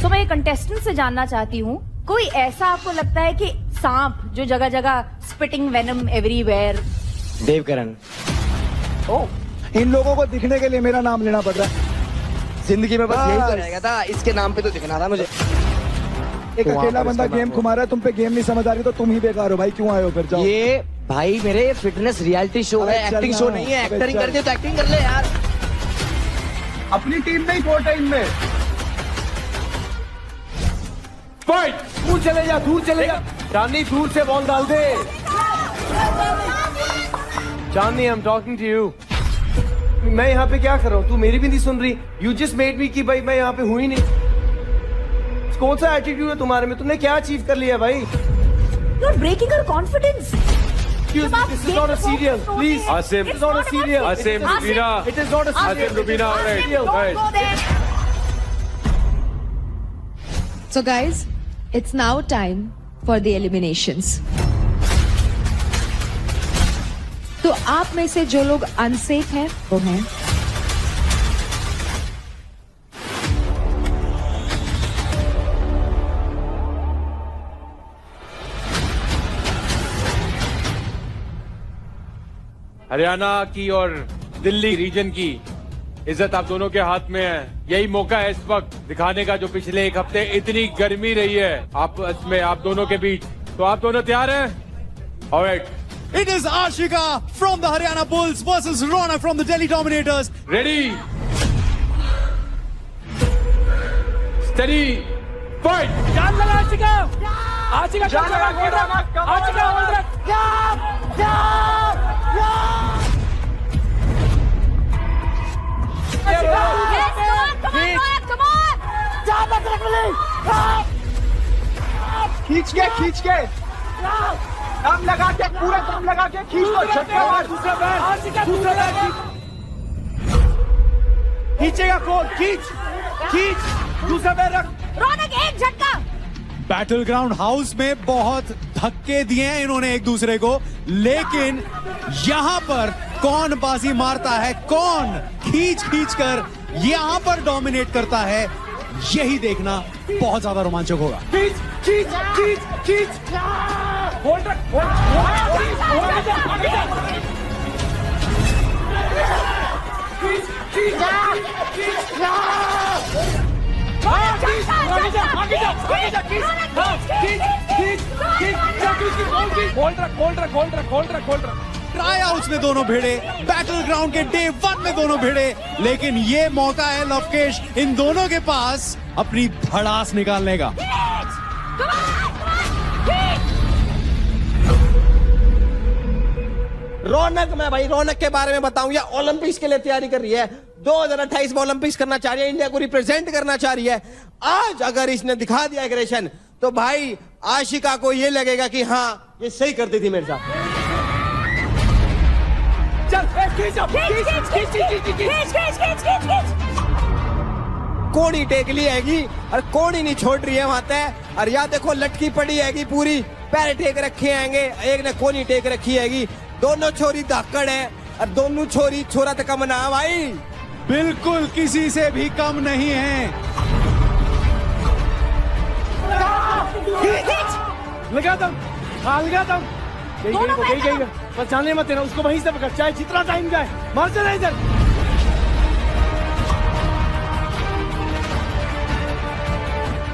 तो मैं ये कंटेस्टेंट से जानना चाहती हूँ, कोई ऐसा आपको लगता है कि सांप जो जगह जगह स्पिटिंग वेनम एवरीवेयर? देवकरण। इन लोगों को दिखने के लिए मेरा नाम लेना पड़ रहा है जिंदगी में बस यही तो रहेगा था, इसके नाम पे तो दिखना था मुझे। एक अकेला बंदा गेम घुमा रहा है, तुम पे गेम नहीं समझ आ रही तो तुम ही बेकार हो भाई, क्यों आए हो फिर? जाओ। ये भाई मेरे फिटनेस रियलिटी शो है, एक्टिंग शो नहीं है। एक्टिंग करते तो एक्टिंग कर ले यार। अपनी टीम में ही वोट है इनमें। फाइट, दूर चले जा, दूर चले जा। चांदनी दूर से बॉल डाल दे। Chandni, I am talking to you. मैं यहाँ पे क्या कर रहा हूँ, तू मेरी भी नहीं सुन रही। यू जस्ट मेड मी कि भाई मैं यहाँ पे हूँ ही नहीं। कौन सा एटीट्यूड है तुम्हारे में? तुमने क्या अचीव कर लिया भाई? You are breaking her confidence. This is not a serial, please. Asim, It's not a serial. Asim, Rubina. It is not a serial. Asim, Rubina, all right. Don't go there. So guys, it's now time for the eliminations. तो आप में से जो लोग unsafe हैं वो हैं हरियाणा की और दिल्ली रीजन की इज्जत आप दोनों के हाथ में है। यही मौका है इस वक्त दिखाने का, जो पिछले एक हफ्ते इतनी गर्मी रही है आपस में आप दोनों के बीच। तो आप दोनों तैयार हैं? Alright. It is Ashika from the Haryana Bulls versus Rona from the Delhi Dominators. Ready, study, fight. जान लगा आशिका, आशिका जान लगा, आशिका होल्ड रख। खींच के दम लगा के, पूरा दम लगा के खींच दो। झटका मार। दूसरा पैर खींचेगा कौन? खींच दूसरा पैर रख। रौनक एक झटका। बैटल ग्राउंड हाउस में बहुत धक्के दिए हैं इन्होंने एक दूसरे को, लेकिन यहाँ पर कौन बाजी मारता है, कौन खींच कर यहाँ पर डोमिनेट करता है, यही देखना बहुत ज्यादा रोमांचक होगा। खींच होल्ड रख, ट्राई आउट्स में दोनों भिड़े, बैटल ग्राउंड के डे 1 में दोनों भिड़े, लेकिन ये मौका है लवकेश इन दोनों के पास अपनी भड़ास निकालने का। रौनक, मैं भाई रौनक के बारे में बताऊं, या ओलंपिक्स के लिए तैयारी कर रही है, 2028 में ओलंपिक्स करना चाह रही है, इंडिया को रिप्रेजेंट करना चाह रही है। आज अगर इसने दिखा दिया एग्रेशन, तो भाई आशिका को ये लगेगा कि हाँ ये सही करती थी मेरे साथ। कोड़ी टेक ली हैगी और कोड़ी नहीं छोड़ रही है वहां तक, और या देखो लटकी पड़ी हैगी पूरी, पैर टेक रखे हैंगे, एक ने कोनी टेक रखी हैगी। दोनों छोरी धाकड़ है और दोनों छोरी छोरा तक कम ना भाई, बिल्कुल किसी से भी कम नहीं है। लगा दम, लगा दम। गई बस जाने मत देना उसको, वहीं से पकड़, चाहे जितना टाइम जाए, मार चला इधर।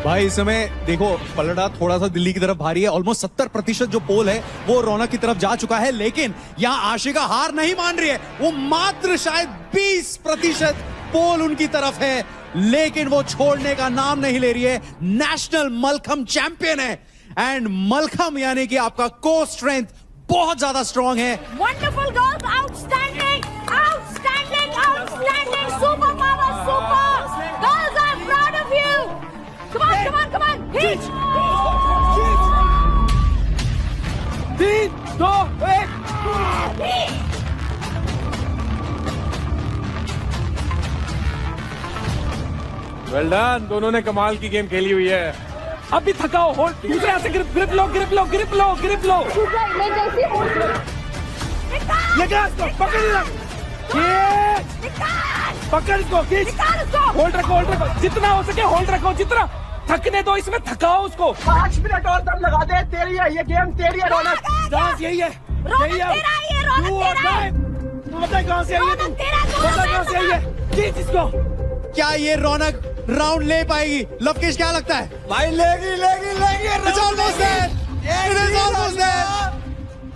भाई इस समय देखो पलड़ा थोड़ा सा दिल्ली की तरफ भारी है, ऑलमोस्ट 70% जो पोल है वो रौनक की तरफ जा चुका है, लेकिन यहाँ आशिका हार नहीं मान रही है। वो मात्र शायद 20% पोल उनकी तरफ है, लेकिन वो छोड़ने का नाम नहीं ले रही है। नेशनल मलखम चैंपियन है, एंड मलखम यानी कि आपका कोर स्ट्रेंथ बहुत ज्यादा स्ट्रांग है। Wonderful girls, outstanding, outstanding, outstanding, super power, super. Girls are proud of you. Come on, come on, come on. Hitch. 3, 2, 1। Well done, दोनों ने कमाल की गेम खेली हुई है। अभी थकाओ, होल्ड, दूसरे हाथ से ग्रिप लो, ग्रिप लो, ग्रिप लो, ग्रिप लो। लगा इसको, पकड़ रख, पकड़ इसको, खींच, होल्ड रखो, होल्ड रखो, जितना हो सके होल्ड रखो, जितना थकने दो, इसमें थकाओ उसको। 5 मिनट और दम लगा दे, तेरी है ये गेम, तेरी है रौनक। डांस यही है, रौनक तेरा ही है, रौनक Do or तेरा है। die। तू बता कहाँ से आई है, रौनक तेरा, तू बता कहाँ से आई है, खींच इसको। क्या ये रौनक राउंड ले पाएगी? लवकेश क्या लगता है? भाई लेगी लेगी लेगी It's almost there. It is almost there.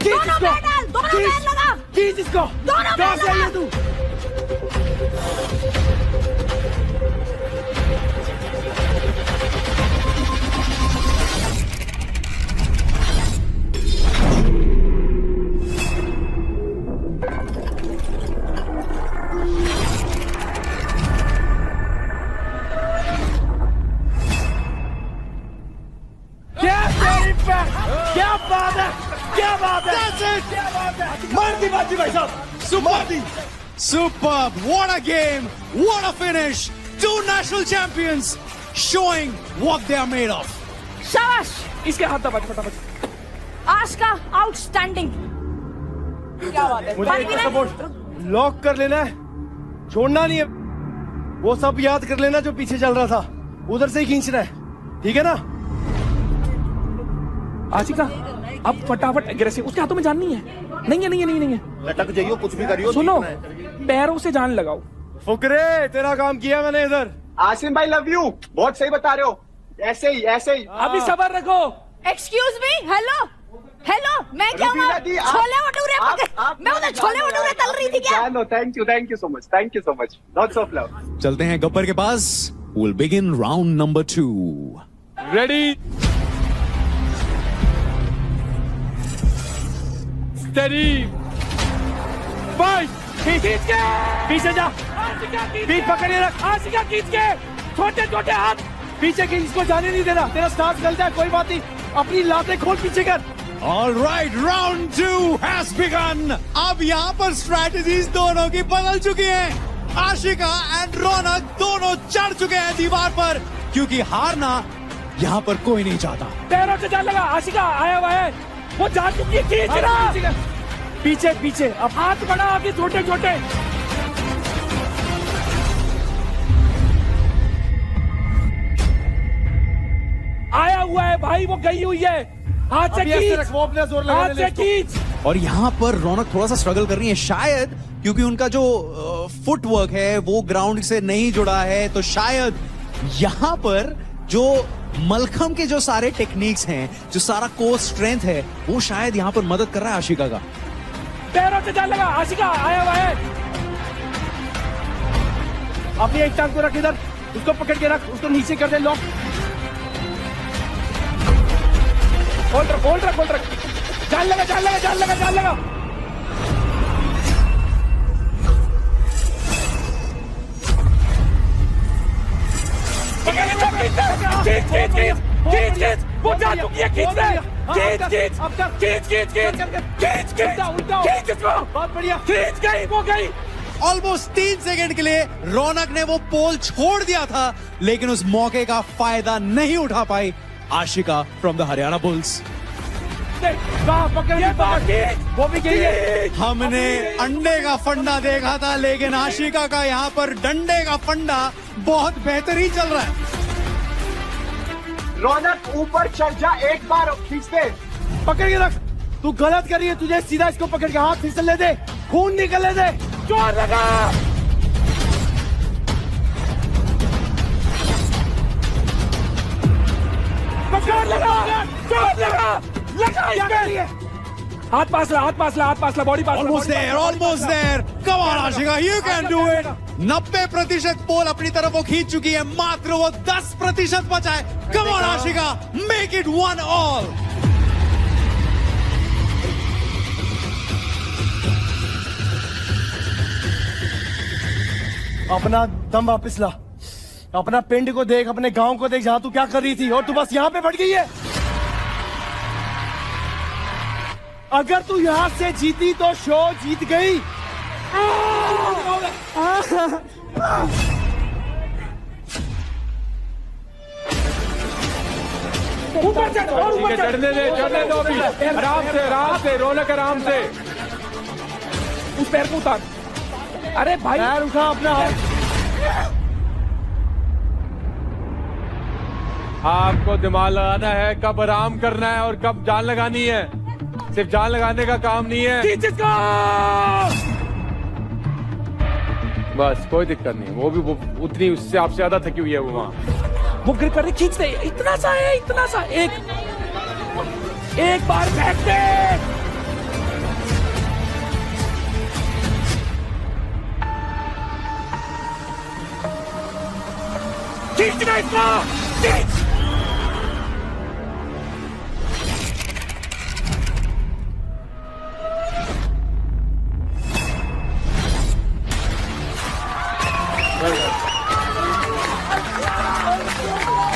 खींच दोनों इसको, पैर डाल, दोनों खींच, पैर लगा। खींच इसको। दोनों कहाँ पैर से आई है लगा। तू? क्या तेरी पे- क्या बात है, क्या बात है, क्या बात है। मार दी बाजी भाई साहब, Superb. Superb. What a game. What a finish. Two national champions showing what they are made of. शाबाश, इसके हाथ दबा दे फटाफट। आज का आउटस्टैंडिंग। क्या बात है, मुझे पानी एक पीना है? सपोर्ट लॉक कर लेना है, छोड़ना नहीं है। वो सब याद कर लेना जो पीछे चल रहा था, उधर से ही खींचना है, ठीक है ना? आशिका अब फटाफट अग्रेसिव, उसके हाथों में जान नहीं है। नहीं है, नहीं है, नहीं है, नहीं है। लटक जाइयो, कुछ भी करियो। सुनो, पैरों से जान लगाओ। फुकरे, तेरा काम किया मैंने इधर। आसिम भाई लव यू, बहुत सही बता रहे हो। ऐसे ही ऐसे ही। अभी सबर रखो। एक्सक्यूज मी, हेलो हेलो, मैं क्या हूँ? रुबीना दी, छोले भटूरे मैं उधर छोले भटूरे तल रही थी क्या? Thank you so much, lots of love. चलते हैं गब्बर के पास. We'll begin round number 2. Ready, steady, fight. खींच के पीछे जा, पीठ पकड़े रख। आशिका खींच के, छोटे छोटे हाथ पीछे खींच, इसको जाने नहीं देना। तेरा स्टार्ट गलत है, कोई बात नहीं, अपनी लातें खोल पीछे कर। All right, round 2 has begun. अब यहाँ पर strategies दोनों की बदल चुकी हैं. आशिका एंड रौनक दोनों चढ़ चुके हैं दीवार पर, क्योंकि हारना यहाँ पर कोई नहीं चाहता. पैरों से जान लगा, आशिका आया हुआ है, वो जा चुकी है, खींच रहा। पीछे पीछे, अब हाथ बढ़ा आगे, छोटे छोटे। आया हुआ है भाई, वो गई हुई है, हाथ से खींच, वो अपने जोर हाथ से खींच। और यहाँ पर रौनक थोड़ा सा स्ट्रगल कर रही है, शायद क्योंकि उनका जो फुटवर्क है वो ग्राउंड से नहीं जुड़ा है, तो शायद यहाँ पर जो मलखम के जो सारे टेक्निक्स हैं, जो सारा कोर स्ट्रेंथ है, वो शायद यहाँ पर मदद कर रहा है आशिका का. पैरों से जान लगा, आशिका आया हुआ है। अपनी एक टांग को रख इधर, उसको पकड़ के रख, उसको नीचे कर दे, लॉक। होल्ड रख, होल्ड रख, होल्ड रख। जान लगा, जान लगा, जान लगा, जान लगा। खींच, खींच, खींच, खींच, खींच, वो जा चुकी है, खींच रहे, खींच, खींच, खींच, खींच, खींच, खींच, खींच इसको, बहुत बढ़िया, खींच गई, वो गई। ऑलमोस्ट 3 सेकंड के लिए रौनक ने वो पोल छोड़ दिया था, लेकिन उस मौके का फायदा नहीं उठा पाई Ashika from the Haryana bulls. वो भी गई है। हमने अंडे का फंडा देखा था, लेकिन आशिका का यहाँ पर डंडे का फंडा बहुत बेहतरीन चल रहा है. रौनक ऊपर चढ़ जा, एक बार खींच दे। पकड़ के रख, तू गलत कर रही है, तुझे सीधा इसको पकड़ के हाथ फिसल ले दे, खून निकलने दे, जोर लगा। पकड़ लगा, जोर लगा, लगा इसमें। हाथ पास ला, हाथ पास ला, हाथ पास ला, बॉडी पास ला। Almost there, almost there. Come on, Ashika, you can do it. 90% pole अपनी तरफ वो खींच चुकी है, मात्र वो 10% बचा है. Come on, Ashika, make it 1-all. अपना दम वापस ला, अपना पिंड को देख, अपने गांव को देख, जहां तू क्या कर रही थी, और तू बस यहां पे बढ़ गई है। अगर तू यहां से जीती तो शो जीत गई। ऊपर चढ़, और ठीक है, ऊपर चढ़ने दे, चढ़ने दो अभी, आराम से, रौनक आराम से। उस पैर को उतार। अरे भाई पैर उठा अपना। आपको दिमाग लगाना है, कब आराम करना है और कब जान लगानी है। सिर्फ जान लगाने का काम नहीं है। खींच इसको। बस कोई दिक्कत नहीं, वो उतनी उससे आपसे ज्यादा थकी हुई है वो वहाँ। वो ग्रिप कर रही, खींच दे। इतना सा है, इतना सा। एक बार फेंक दे। खींचना इसको, खींच।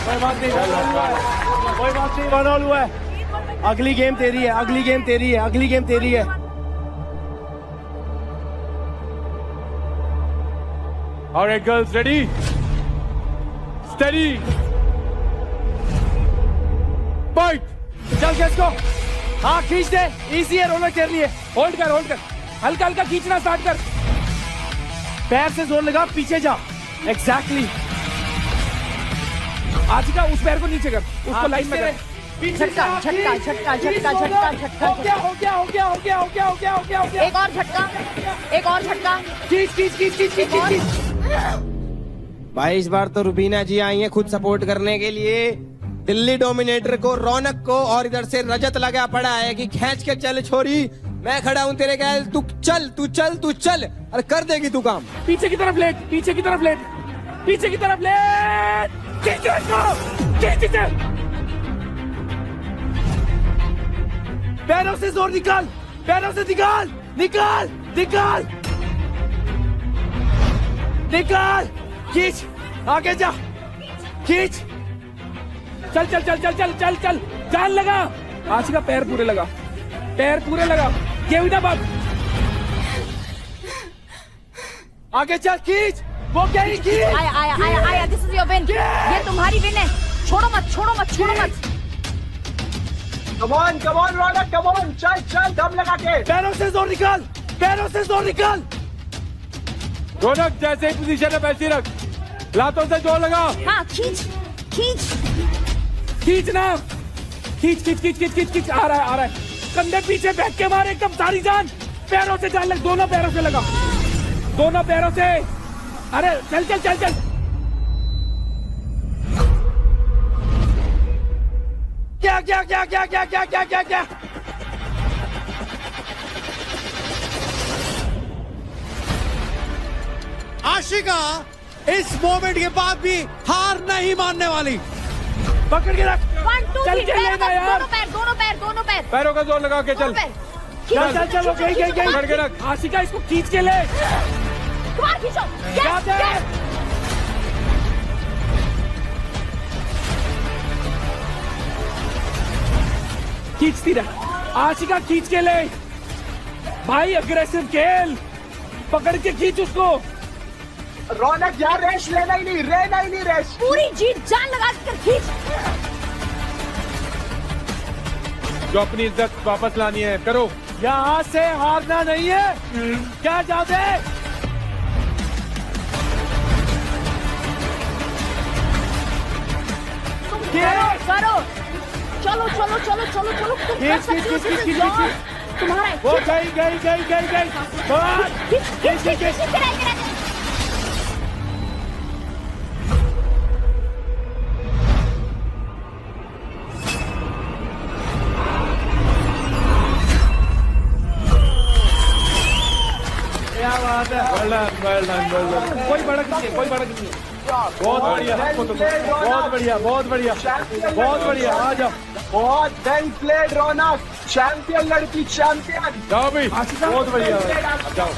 कोई बात नहीं, 1 ऑल हुआ है। अगली गेम तेरी है, अगली गेम तेरी है, अगली गेम तेरी है। Alright girls, ready? Steady. Fight. चल गैस को। हाँ खींच दे, इजी है रौनक तेरे लिए। होल्ड कर, होल्ड कर, हल्का हल्का खींचना स्टार्ट कर। पैर से जोर लगा, पीछे जा। एग्जैक्टली। आशिका उस पैर को नीचे कर, उसको लाइन में कर। झटका झटका झटका झटका झटका झटका। हो गया, हो गया, हो गया, हो गया, हो गया, हो गया, हो गया, हो गया। एक और झटका, एक और झटका। खींच खींच खींच खींच खींच खींच। भाई इस बार तो रुबीना जी आई हैं खुद सपोर्ट करने के लिए दिल्ली डोमिनेटर को, रौनक को, और इधर से रजत लगा पड़ा है कि खींच के चल छोरी, मैं खड़ा हूँ तेरे गैल, तू चल तू चल तू चल, अरे कर देगी तू काम। पीछे की तरफ लेट, पीछे की तरफ लेट, पीछे की तरफ लेट। खींच इसको, खींच इसे। पैरों से जोर निकाल, पैरों से निकाल, निकाल, निकाल, निकाल। खींच, आगे जा, खींच। चल चल चल चल चल चल चल, जान लगा। आशिका पैर पूरे लगा, पैर पूरे लगा। ये हुई ना बात। आगे चल, खींच। वो क्या ही खींच। आया आया आया आया, दिस इज योर विन। ये तुम्हारी विन है। छोड़ो मत, छोड़ो मत, छोड़ो मत। Come on, Raunak, come on, चल चल, दम लगा के। पैरों से जोर निकाल, पैरों से जोर निकाल। रौनक जैसे ही पोजीशन है वैसे ही रख, लातों से जोर लगा। हाँ खींच खींच खींचना, खींच खींच खींच खींच खींच खींच। आ रहा है, आ रहा है। कंधे पीछे बैठ के मार, एकदम सारी जान। पैरों से जान लग, दोनों पैरों से लगा, दोनों पैरों से। अरे चल चल चल चल। क्या क्या क्या क्या क्या क्या क्या क्या क्या। आशिका इस मोमेंट के बाद भी हार नहीं मानने वाली। पकड़ के रख। 1 2 चल 3 के लेना यार। दोनों पैर, दोनों पैर, दोनों पैर, पैरों का जोर लगा के दोनों चल। पैर। चल चल चल, गई गई गई। पकड़ के रख। आशिका इसको खींच के ले। तुम्हारा खींचो। क्या यस दे? यस। खींचती रह, आशिका खींच के ले। भाई अग्रेसिव खेल, पकड़ के खींच उसको। रौनक यार, रेस लेना ही नहीं, रेस। पूरी जीत जान लगा कर खींच। जो अपनी इज्जत वापस लानी है करो। यहाँ से हारना नहीं है। क्या चाहते? करो, चलो चलो चलो चलो चलो, तुम कर सकती हो, this is yours। तुम्हारा है। वो गई गई गई गई गई। बस। खींच खींच खींच, इधर आ, इधर आ। क्या बात है। Well done, well done, well done। कोई भड़क नहीं है, कोई भड़क नहीं है। बहुत बढ़िया, बहुत बढ़िया, बहुत बढ़िया, बहुत बढ़िया। आ जाओ। बहुत वेल प्लेड रौनक, चैंपियन लड़की, चैंपियन। जाओ भी, आशिका बहुत बढ़िया। जाओ।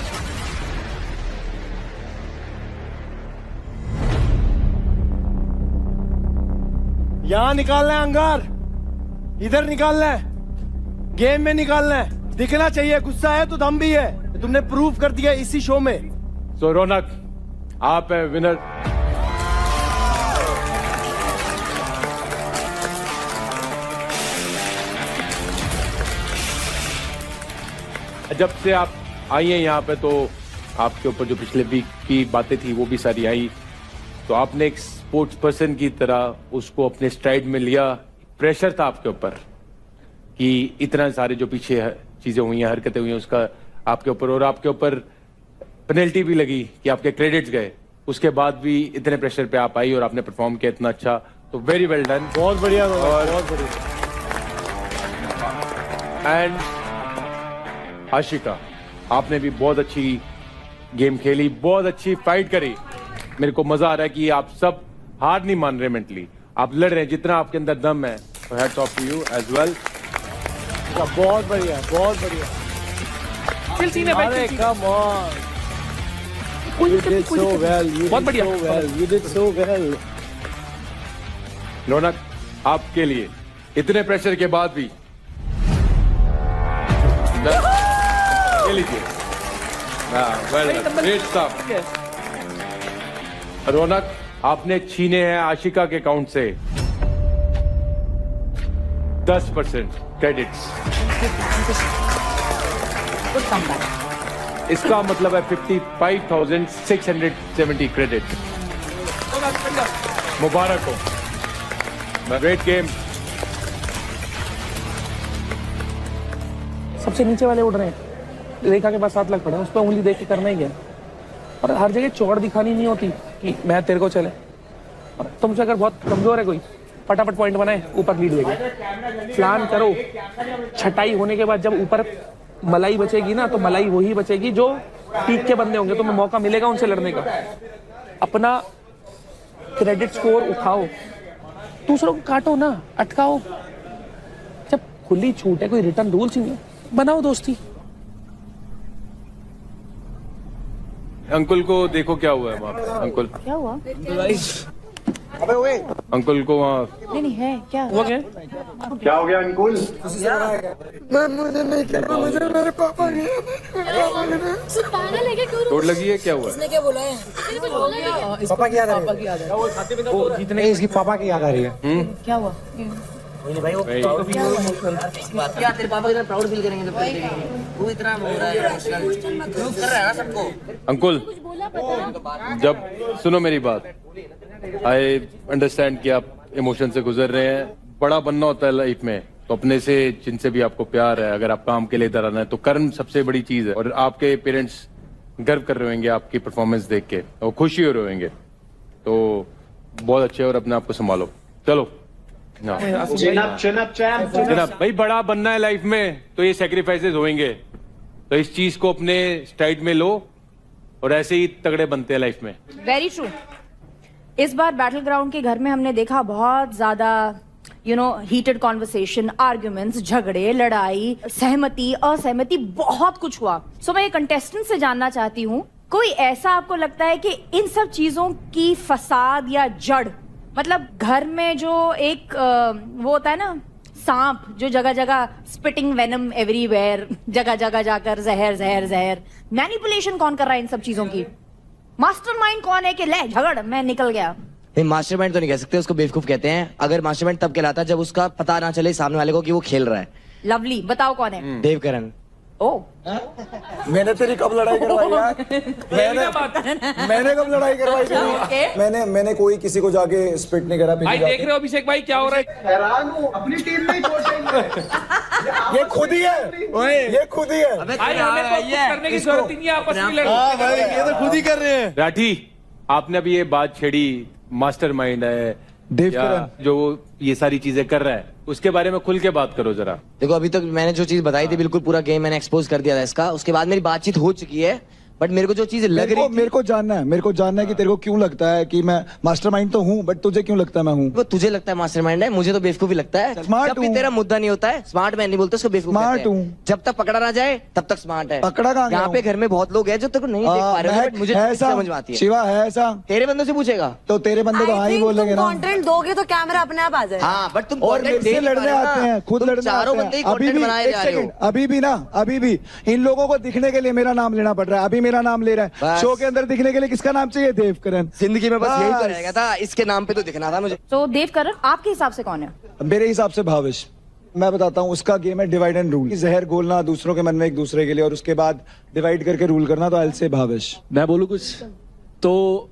यहाँ निकालना है अंगार, इधर निकालना है, गेम में निकालना है। दिखना चाहिए, गुस्सा है तो दम भी है। तुमने प्रूव कर दिया इसी शो में। सो रौनक, आप है विनर। जब से आप आई हैं यहाँ पे तो आपके ऊपर जो पिछले वीक की बातें थी वो भी सारी आई, तो आपने एक स्पोर्ट्स पर्सन की तरह उसको अपने स्ट्राइड में लिया। प्रेशर था आपके ऊपर कि इतना सारे जो पीछे चीजें हुई हैं, हरकतें हुई हैं, उसका आपके ऊपर, और आपके ऊपर पेनल्टी भी लगी कि आपके क्रेडिट्स गए। उसके बाद भी इतने प्रेशर पे आप आई और आपने परफॉर्म किया इतना अच्छा, तो वेरी वेल डन। बहुत बढ़िया, बहुत बढ़िया। एंड आशिका, आपने भी बहुत अच्छी गेम खेली, बहुत अच्छी फाइट करी। मेरे को मजा आ रहा है कि आप सब हार नहीं मान रहे मेंटली, आप लड़ रहे हैं जितना आपके अंदर दम है। तो hats off to you as well. बहुत बढ़िया, बहुत बढ़िया। चिल सीन है भाई, अरे चिल कम ऑन, कोई you दिक्कत नहीं, did कोई so दिक्कत well, नहीं। you बहुत did बढ़िया। so well, you did so well। रौनक, आपके लिए इतने प्रेशर के बाद भी ये लीजिए। Great stuff. रौनक, आपने छीने हैं आशिका के अकाउंट से 10% क्रेडिट्स। इसका मतलब है 55,670 क्रेडिट। मुबारक हो, ग्रेट गेम। सबसे नीचे वाले उड़ रहे हैं, रेखा के पास 7 लाख पड़े हैं, उस पर उंगली देख के करना ही है। और हर जगह चौड़ दिखानी नहीं होती कि मैं तेरे को चले। और तुमसे अगर बहुत कमजोर है कोई, फटाफट पॉइंट बनाए, ऊपर लीड लेके प्लान करो। छटाई होने के बाद जब ऊपर मलाई बचेगी ना, तो मलाई वही बचेगी जो पीक के बंदे होंगे, तुम्हें मौका मिलेगा उनसे लड़ने का। अपना क्रेडिट स्कोर उठाओ, दूसरों को काटो ना, अटकाओ। जब खुली छूट है, कोई रिटर्न रूल्स ही नहीं, बनाओ दोस्ती। अंकुल को देखो क्या हुआ है वहाँ पे। अंकुल, क्या हुआ? अबे ओए, अंकुल को वहाँ नहीं नहीं है क्या? हुआ क्या? क्या हो गया अंकुल? पागल है क्या? क्यों चोट लगी है, क्या हुआ है? पापा की याद आ रही है, जीतने इसकी पापा की याद आ रही है। क्या हुआ? भाई, क्या तेरे पापा कितना प्राउड फील करेंगे तो वो इतना हो रहा है, प्रूव कर रहा है ना सबको। अंकुल, जब सुनो मेरी बात, आई अंडरस्टैंड कि आप इमोशन से गुजर रहे हैं। बड़ा बनना होता है लाइफ में, तो अपने से जिनसे भी आपको प्यार है, अगर आप काम के लिए इधर आना है तो कर्म सबसे बड़ी चीज है। और आपके पेरेंट्स गर्व कर रहे होंगे आपकी परफॉर्मेंस देख के, और खुशी हो रहे होंगे, तो बहुत अच्छे, और अपने आप को संभालो। चलो जनाब, भाई बड़ा बनना है लाइफ में, तो ये सेक्रीफाइसेस होंगे, तो इस चीज को अपने स्ट्राइड में लो, और ऐसे ही तगड़े बनते हैं लाइफ में। Very true. इस बार बैटल ग्राउंड के घर में हमने देखा बहुत ज्यादा हीटेड कॉन्वर्सेशन, आर्ग्यूमेंट्स, झगड़े, लड़ाई, सहमति, असहमति, बहुत कुछ हुआ। सो मैं ये कंटेस्टेंट से जानना चाहती हूँ, कोई ऐसा आपको लगता है कि इन सब चीजों की फसाद या जड़, मतलब घर में जो एक वो होता है ना, सांप जो जगह जगह स्पिटिंग वेनम एवरीवेयर, जगह जगह जाकर जहर जहर जहर, मैनिपुलेशन कौन कर रहा है इन सब चीजों की? मास्टरमाइंड कौन है कि ले झगड़ मैं निकल गया? नहीं, मास्टरमाइंड तो नहीं कह सकते, उसको बेवकूफ कहते हैं। अगर मास्टरमाइंड तब कहलाता है जब उसका पता ना चले सामने वाले को कि वो खेल रहा है। लवली, बताओ कौन है? देवकरण। ओ, मैंने तेरी कब लड़ाई करवाई यार? मैंने कब लड़ाई करवाई Okay. तेरी? मैंने कोई किसी को जाके स्पिट नहीं करा। भाई देख रहे हो अभिषेक भाई क्या हो रहा है? हैरान हूँ, अपनी टीम में ही ये खुद ही है, ये खुद ही है। भाई हमें तो कुछ करने की जरूरत ही नहीं है, आपस में लड़ो। भाई ये तो खुद ही कर रहे हैं। राठी, आपने अभी ये बात छेड़ी, मास्टरमाइंड है देवकरण, या जो ये सारी चीजें कर रहा है, उसके बारे में खुल के बात करो जरा। देखो, अभी तक मैंने जो चीज बताई थी बिल्कुल पूरा गेम मैंने एक्सपोज कर दिया था इसका। उसके बाद मेरी बातचीत हो चुकी है, बट मेरे को जो चीज लग रही थी, मेरे को जानना है कि तेरे को क्यों लगता है कि मैं मास्टरमाइंड तो हूँ, बट तुझे क्यों लगता है मैं हूँ? वो तुझे लगता है मास्टरमाइंड है, मुझे तो बेवकूफी लगता है। स्मार्ट जब भी हूँ। तेरा मुद्दा नहीं होता है, स्मार्ट मैं नहीं बोलता, उसको बेवकूफ स्मार्ट कहते हैं। हूँ। जब तक पकड़ा ना जाए तब तक स्मार्ट है। पकड़ा कहाँ गया यहाँ पे हूँ? घर में बहुत लोग हैं जो तेरे को नहीं देख पा रहे हैं, बट मुझे है ऐसा? समझ में आती है। शिवा है ऐसा? तेरे बंदों से पूछेगा तो तेरे बंदे तो हाँ ही बोलेंगे ना। कंटेंट दोगे तो कैमरा अपने आप आ जाए। हाँ, बट तुम और content मेरे दे से नहीं पा लड़ने रहे हो आते ना। हैं, खुद तुम लड़ने चारों आते बंदे ही हैं। अभी content भी बनाए एक जा रहे हो। सेकंड, अभी भी इन लोगों को दिखने के लिए मेरा नाम लेना पड़ रहा है। अभी मेरा नाम ले रहा है बस। शो के अंदर, दिखने के लिए किसका नाम चाहिए? देवकरण। जिंदगी में बस यही तो बस। रहेगा था, इसके नाम पे तो दिखना था मुझे। तो देवकरण आपके हिसाब से कौन है? मेरे हिसाब से भाविश। मैं बताता हूँ, उसका गेम है डिवाइड एंड रूल। जहर घोलना दूसरों के मन में एक दूसरे के लिए, और उसके बाद डिवाइड करके रूल करना। तो आई से भाविश। मैं बोलूं कुछ तो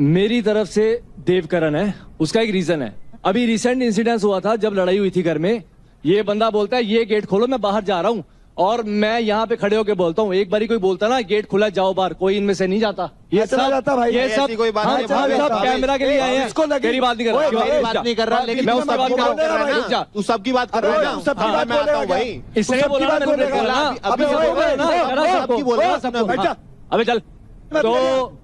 मेरी तरफ से देवकरण है, उसका एक रीजन है। अभी रिसेंट इंसिडेंस हुआ था जब लड़ाई हुई थी घर में, ये बंदा बोलता है ये गेट खोलो, मैं बाहर जा रहा हूँ, और मैं यहाँ पे खड़े होके बोलता हूँ, एक बारी कोई बोलता ना गेट खुला जाओ बाहर, कोई इनमें से नहीं जाता। ये चला जाता भाई, ये सब ऐसी कोई बात हाँ, नहीं, सब भावेश, कैमरा के लिए आए हैं। इसको लगी- तेरी बात नहीं कर ओए, रहा, मेरी बात नहीं कर रहा, लेकिन मैं तू उसकी सबकी बात बात कर रहा है रुक जा। ना, तू सबकी बात कर रहा है ना, तू सबकी हाँ, बात मैं आता बोलेगा हूँ क्या? भाई। इसने सबकी बोला बात मैंने बोलेगा। बोला ना, अबे अभी ओए, ओए, ना, ओए, करा ओए, सबको, बोल रहा है, सबको, बैठ जा। अबे चल। तो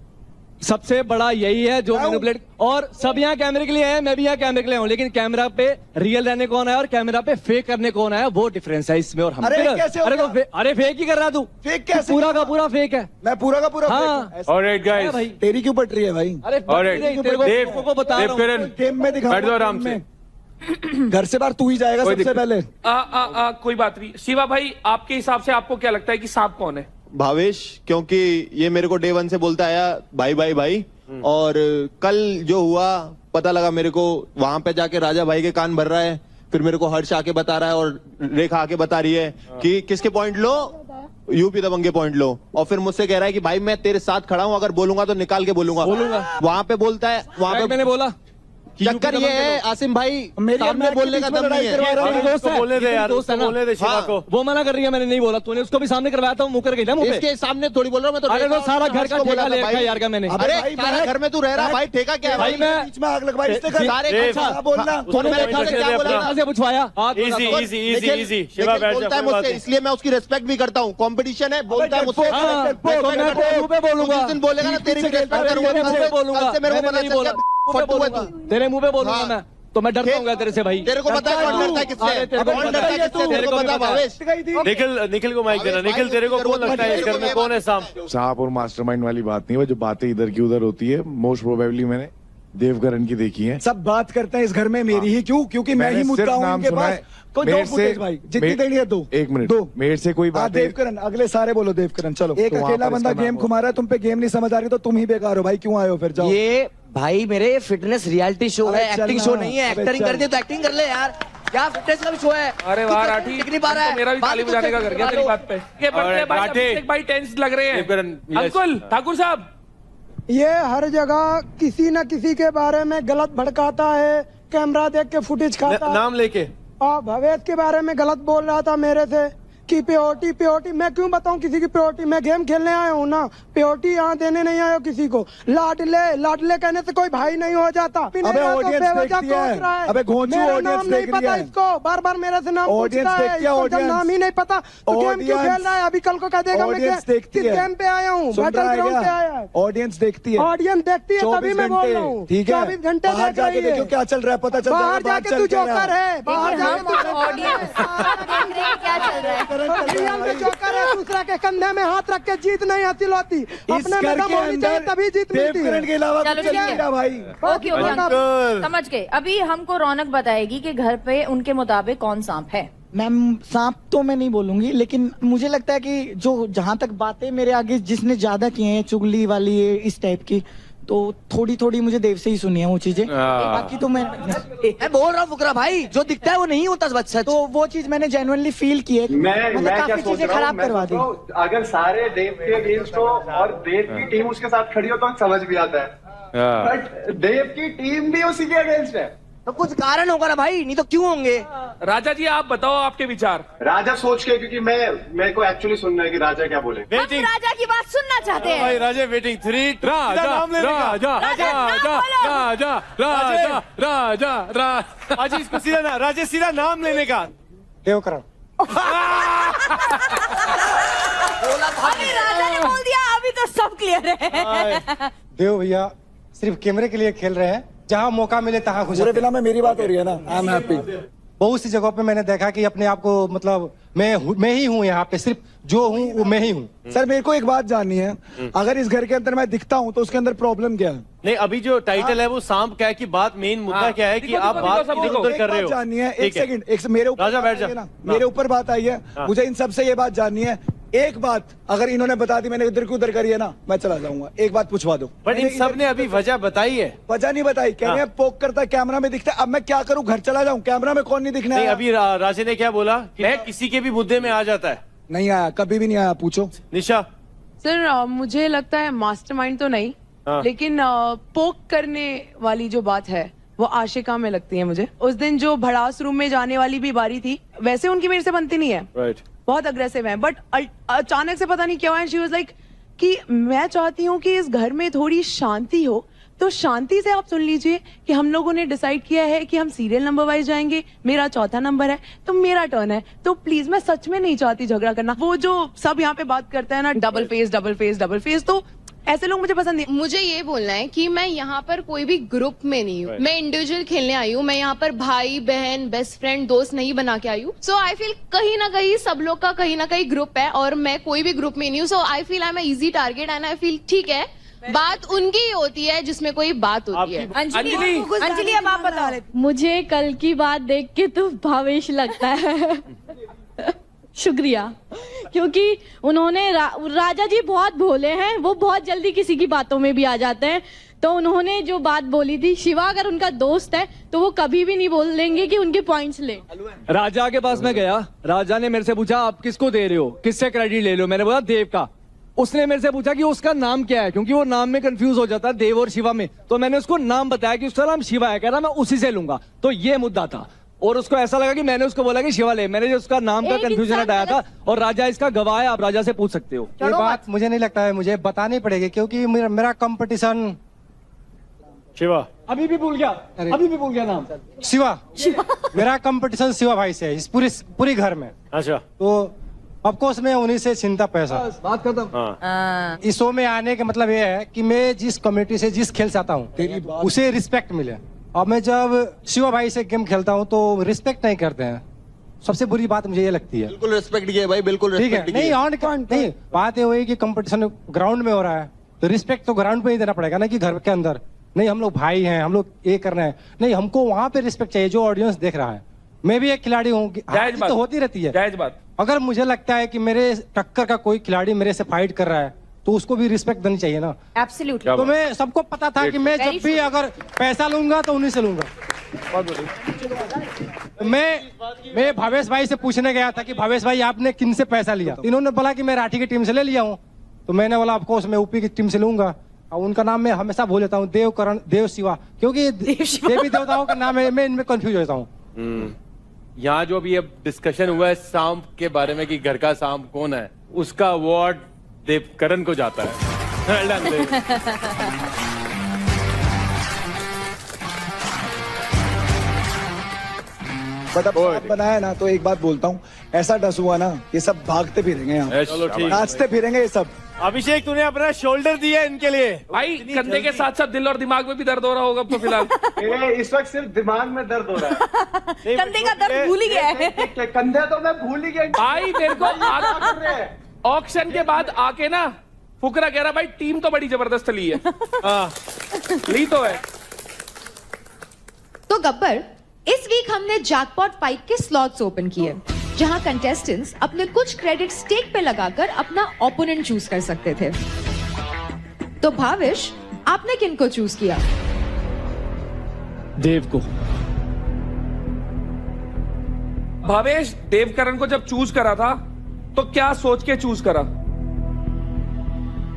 सबसे बड़ा यही है जो मैं हूँ। मैनिपुलेट, और सब यहाँ कैमरे के लिए आए हैं, मैं भी यहाँ कैमरे के लिए हूँ, लेकिन कैमरा पे रियल रहने कौन है और कैमरा पे फेक करने कौन है, वो डिफरेंस है इसमें और हम। अरे कैसे हो अरे तो गया? अरे फेक ही कर रहा तू, फेक कैसे? पूरा का पूरा फेक है। मैं पूरा का पूरा हाँ। फेंक हूं। ऐसे- ऑलराइट है गाइस, भाई, तेरी क्यों पट रही है भाई? अरे ऑलराइट, तेरे को बता रहा हूँ। देवकरण गेम में दिखा बैठ दो आराम से। घर से बाहर तू ही जाएगा कोई सबसे दिक्कत- पहले। कोई बात नहीं। शिवा भाई, आपके हिसाब से आपको क्या लगता है कि सांप कौन है? भावेश, क्योंकि ये मेरे को डे 1 से बोलता आया भाई भाई भाई, और कल जो हुआ पता लगा मेरे को, वहां पे जाके राजा भाई के कान भर रहा है, फिर मेरे को हर्ष आके बता रहा है और रेखा आके बता रही है कि किसके पॉइंट लो, यूपी दबंग के पॉइंट लो, और फिर मुझसे कह रहा है कि भाई मैं तेरे साथ खड़ा हूं, अगर बोलूंगा तो निकाल के बोलूंगा। वहां पे बोलता है, वहां पे मैंने बोला कि चक्कर ये है आसिम भाई, सामने बोलने का दम नहीं है। दोस्त है, बोलने दे यार, दोस्त है ना, बोलने दे शिवा हाँ। को। वो मना कर रही है, मैंने नहीं बोला, तूने उसको भी सामने करवाया था, वो मुंह कर गई ना मुंह पे। इसके सामने थोड़ी बोल रहा हूँ मैं तो। अरे रेखा तो सारा और घर हर्ष का को बोला ठेका था ले भाई। रखा है यार का मैंने। अरे भाई, सारा मैं- घर में तू रह रहा भाई, ठेका क्या है भाई मैं बीच में आग लगवाई इसने कर। सारे देव- अच्छा बोलना। तूने मेरे ख्याल से क्या बोला था? कहाँ से पूछवाया? हाथ इजी बताओ। Easy easy Nikhil- easy, Nikhil Shiva बैठ जा, बोलता है कोई बात मुझसे, नहीं। इसलिए मैं उसकी रिस्पेक्ट भी करता हूँ। कंपटीशन है, बोलता है मुझसे। हाँ, मैं तो मैं तेरे मुंह पे बोलूंगा। जिस दिन बोलेगा ना तेरी भी पीछे रिस्पेक्ट खेलता करूंगा। तेरे मुंह पे बोलूंगा, कल से मेरे को मैंने पता नहीं चल बोला, गया मुंह पे फट्टू है बोलूंगा, तू। तेरे मुंह पे बोलूंगा हाँ। मैं, तो मैं डरता हूँ तेरे से भाई। तेरे को पता है कौन डरता है किससे? अरे तेरे को कौन पता डरता है है किससे? तेरे को पता है भावेश? निखिल को माइक देना। निखिल, तेरे को कौन लगता है इस घर में कौन है सांप? सांप और मास्टरमाइंड वाली बात नहीं है, वो जो बातें इधर की उधर होती है, मोस्ट प्रोबेबली मैंने देवकरण की देखी है। सब बात करते हैं इस घर में मेरी ही, क्यों? क्योंकि मैं मैंने ही मुद्दा सिर्फ हूँ नाम इनके सुना पास। है। कोई दो मेरे से- फुटेज भाई, जितनी मे- देनी है दो। एक मिनट, दो। मेरे से कोई हाँ, बात देवकरण, अगले सारे बोलो देवकरण। चलो, एक तो वहाँ अकेला पर बंदा इसका गेम नाम घुमा रहा है, तुम पे गेम नहीं समझ आ रही तो तुम ही बेकार हो भाई। क्यों आए हो फिर? जाओ। ये भाई मेरे फिटनेस रियलिटी शो अबे है, चल एक्टिंग ना, शो नहीं है। अबे एक्टिंग चल। कर दी तो एक्टिंग कर ले यार, क्या फिटनेस का भी शो है। अरे वाह राठी, दिख नहीं पा रहा है, तो मेरा भी बात ताली तो बजाने का सही कर गया करवा तेरी लो। बात पे। ये बढ़ते और भाई, राठी। अभिषेक भाई टेंस लग रहे देवकरण, हैं। यस। अंकुल ठाकुर साहब, ये हर जगह किसी न किसी के बारे में गलत भड़काता है, कैमरा देख के फुटेज खाता है। नाम लेके और भवेश के बारे में गलत बोल रहा था मेरे से कि प्योरिटी प्योरिटी। मैं क्यों बताऊं किसी की प्योरिटी? मैं गेम खेलने आया हूँ ना, प्योरिटी यहाँ देने नहीं आया हूँ किसी को। लाडले लाडले कहने से कोई भाई नहीं हो जाता। अबे ऑडियंस देखती है। अबे घोंचू ऑडियंस देख रही पता है। इसको, बार बार मेरे से नाम ऑडियंस पूछता है। देखती है, इसको जब ऑडियंस। नाम ही नहीं पता तो गेम क्यों ऑडियंस। खेल रहा है? अभी कल को कह देगा मैं ऑडियंस देखती किस है। गेम पे आया हूँ, सुन बैटल रहा है ग्राउंड पे क्या? आया है। ऑडियंस देखती है। ऑडियंस देखती है, तभी 24 मैं बोल घंटे, रहा हूँ। ठीक है? 24 घंटे बाहर देख जाके रही है। देखो क्या चल रहा है, पता चल बाहर जाएगा, जाके चल तू क्या रहा जोकर है, बाहर जाके तू ऑडियंस क्या चल रहा है? रियल में जोकर है, दूसरा के कंधे में हाथ रख के जीत नहीं हासिल होती, इस अपने में घर दम के होनी चाहिए अंदर तभी जीत मिलती देवकरण है। के अलावा चलो कुछ चल ठीक है। नहीं रहा भाई। ओके ओके, समझ गए। अभी हमको रौनक बताएगी कि घर पे उनके मुताबिक कौन सांप है। मैम सांप तो मैं नहीं बोलूंगी, लेकिन मुझे लगता है कि जो जहाँ तक बातें मेरे आगे जिसने ज्यादा की हैं, चुगली वाली इस टाइप की, तो थोड़ी थोड़ी मुझे देव से ही सुनी है वो चीजें। बाकी तो मैं बोल रहा हूँ फुकरा भाई, जो दिखता है वो नहीं होता बच्चा। तो वो चीज मैंने जेन्युइनली फील की है। मैं क्या काफी सोच चीजें रहा हूँ, खराब मैं करवा सोच दी। रहा हूँ, अगर सारे देव के अगेंस्ट हो और देव की टीम उसके साथ खड़ी हो तो समझ भी आता है, बट देव की टीम भी उसी के अगेंस्ट है। तो कुछ कारण होगा ना भाई, नहीं तो क्यों होंगे? राजा जी आप बताओ आपके विचार। राजा सोच के, क्योंकि मेरे को एक्चुअली सुनना है कि राजा क्या बोले। हम राजा की बात सुनना चाहते हैं। भाई राजा वेटिंग 3 राजा राजा राजा राजा राजा राजा राजा आज इसको सीधा ना राजा सीधा नाम लेने का देवकरण अभी राजा ने बोल दिया, अभी तो सब क्लियर है। देव भैया सिर्फ कैमरे के लिए खेल रहे हैं, जहाँ मौका मिले तहाँ घुस। पूरे फिल्म में मेरी बात हो रही है ना, आई एम हैप्पी। बहुत सी जगहों पे मैंने देखा कि अपने आप को मतलब मैं ही हूँ यहाँ पे, सिर्फ जो हूँ वो मैं ही हूँ। सर मेरे को एक बात जाननी है, अगर इस घर के अंदर मैं दिखता हूँ तो उसके अंदर प्रॉब्लम क्या है? नहीं, अभी जो टाइटल है वो सांप क्या है की बात, मेन मुद्दा क्या है कि आप बात इधर उधर कर रहे हो। जाननी है, एक ठीक है। सेकंड, एक मेरे ऊपर राजा बैठ जा। बात आई है ना, मेरे ऊपर बात आई है, मुझे इन सबसे ये बात जाननी है। एक बात अगर इन्होंने बता दी, मैंने इधर की उधर करी है ना, मैं चला जाऊंगा। एक बात पूछवा दो। बट इन सब ने अभी वजह बताई है। वजह नहीं बताई, कह रहे हैं पोक करता है, कैमरा में दिखता है। अब मैं क्या करूं, घर चला जाऊं, कैमरा में कौन नहीं दिखना नहीं, है? अभी राजा ने क्या बोला कि मैं किसी के भी मुद्दे में आ जाता है। नहीं आया, कभी भी नहीं आया, पूछो। निशा सर मुझे लगता है मास्टरमाइंड तो नहीं, लेकिन पोक करने वाली जो बात है वो आशिका में लगती है मुझे। उस दिन जो भड़ास रूम में जाने वाली भी बारी थी, वैसे उनकी मेरे से बनती नहीं है, बहुत अग्रेसिव है, बट अचानक से पता नहीं क्या हुआ, शी वाज लाइक कि मैं चाहती हूँ कि इस घर में थोड़ी शांति हो, तो शांति से आप सुन लीजिए कि हम लोगों ने डिसाइड किया है कि हम सीरियल नंबर वाइज जाएंगे, मेरा चौथा नंबर है तो मेरा टर्न है, तो प्लीज मैं सच में नहीं चाहती झगड़ा करना। वो जो सब यहाँ पे बात करते हैं ना, double face double face double face, तो ऐसे लोग मुझे पसंद नहीं। मुझे ये बोलना है कि मैं यहाँ पर कोई भी ग्रुप में नहीं हूँ, मैं इंडिविजुअल खेलने आई हूँ। मैं यहाँ पर भाई बहन बेस्ट फ्रेंड दोस्त नहीं बना के आई हूँ। सो आई फील कहीं ना कहीं सब लोग का कहीं ना कहीं ग्रुप है और मैं कोई भी ग्रुप में नहीं हूँ। So I feel I am easy target and I feel ठीक है, बात उनकी ही होती है जिसमें कोई बात होती है। अंजलि अब आप बताओ। मुझे कल की बात देख के तो भावेश लगता है शुक्रिया, क्योंकि उन्होंने राजा जी बहुत भोले हैं, वो बहुत जल्दी किसी की बातों में भी आ जाते हैं। तो उन्होंने जो बात बोली थी, शिवा अगर उनका दोस्त है तो वो कभी भी नहीं बोल देंगे कि उनके पॉइंट्स ले। राजा के पास मैं गया, राजा ने मेरे से पूछा आप किसको दे रहे हो, किससे क्रेडिट ले लो, मैंने बोला देव का। उसने मेरे से पूछा कि उसका नाम क्या है, क्योंकि वो नाम में कंफ्यूज हो जाता है देव और शिवा में। तो मैंने उसको नाम बताया कि उसका नाम शिवा है, कह रहा मैं उसी से लूंगा। तो ये मुद्दा था और उसको ऐसा लगा कि मैंने उसको बोला कि शिवा ले। मैंने जो उसका नाम का कंफ्यूजन हटाया था और राजा इसका गवाह है, आप राजा से पूछ सकते हो। ये बात मुझे नहीं लगता है, मुझे बतानी पड़ेगी, क्योंकि मेरा कंपटीशन शिवा अभी भी भूल गया नाम शिवा मेरा कंपटीशन शिवा भाई से है इस पूरी घर में। अच्छा, तो ऑफ कोर्स मैं उन्हीं से चिंता पैसा। बात खत्म। इस शो में आने का मतलब ये है कि मैं जिस कम्युनिटी से जिस खेल से आता हूँ उसे रिस्पेक्ट मिले। और मैं जब शिवा भाई से गेम खेलता हूँ तो रिस्पेक्ट नहीं करते हैं, सबसे बुरी बात मुझे ये लगती है। बिल्कुल रिस्पेक्ट किया भाई, बिल्कुल ठीक है। रिस्पेक्ट नहीं नहीं, बात ये हुई कि कंपटीशन ग्राउंड में हो रहा है तो रिस्पेक्ट तो ग्राउंड पे ही देना पड़ेगा ना, कि घर के अंदर नहीं हम लोग भाई हैं, हम लोग ये कर रहे हैं। नहीं, हमको वहां पे रिस्पेक्ट चाहिए जो ऑडियंस देख रहा है। मैं भी एक खिलाड़ी हूँ, तो होती रहती है। जायज बात। अगर मुझे लगता है कि मेरे टक्कर का कोई खिलाड़ी मेरे से फाइट कर रहा है तो उसको भी रिस्पेक्ट देनी चाहिए ना। एब्सोल्युटली। तो मैं सबको पता था कि मैं जब भी अगर पैसा लूंगा तो उन्हीं से लूंगा। मैं भावेश भाई से पूछने गया था कि भावेश भाई आपने किन से पैसा लिया, इन्होंने बोला कि मैं राठी की टीम से ले लिया हूँ। तो मैंने बोला ऑफकोर्स मैं यूपी की टीम से लूंगा। और उनका नाम मैं हमेशा भूल जाता हूँ, देव करण देव शिवा, क्योंकि देवी देवताओं का नाम है, मैं इनमें कंफ्यूज होता हूँ। यहाँ जो भी अब डिस्कशन हुआ है सांप के बारे में कि घर का सांप कौन है, उसका अवार्ड देवकरण को जाता है। बट अब सांप बनाया ना, तो एक बात बोलता हूँ, ऐसा डस हुआ ना ये सब भागते फिरेंगे यहाँ, नाचते फिरेंगे ये सब। अभिषेक तूने अपना शोल्डर दिया इनके लिए भाई, कंधे के साथ साथ दिल और दिमाग में भी दर्द हो रहा होगा तो फिलहाल। मेरे इस वक्त सिर्फ दिमाग में दर्द हो रहा है। कंधे का दर्द भूल ही गया है। कंधे तो मैं भूल ही गया। भाई मेरे को ऑक्शन के बाद आके ना फुकरा कह रहा भाई टीम तो बड़ी जबरदस्त ली है। ली तो है। तो गब्बर, इस वीक हमने जैकपॉट फाइट के स्लॉट्स ओपन किए, जहां कंटेस्टेंट्स अपने कुछ क्रेडिट स्टेक पे लगाकर अपना ओपोनेंट चूज कर सकते थे। तो भावेश, आपने किन को चूज किया? देव को। भावेश, देवकरण को जब चूज करा था तो क्या सोच के चूज करा?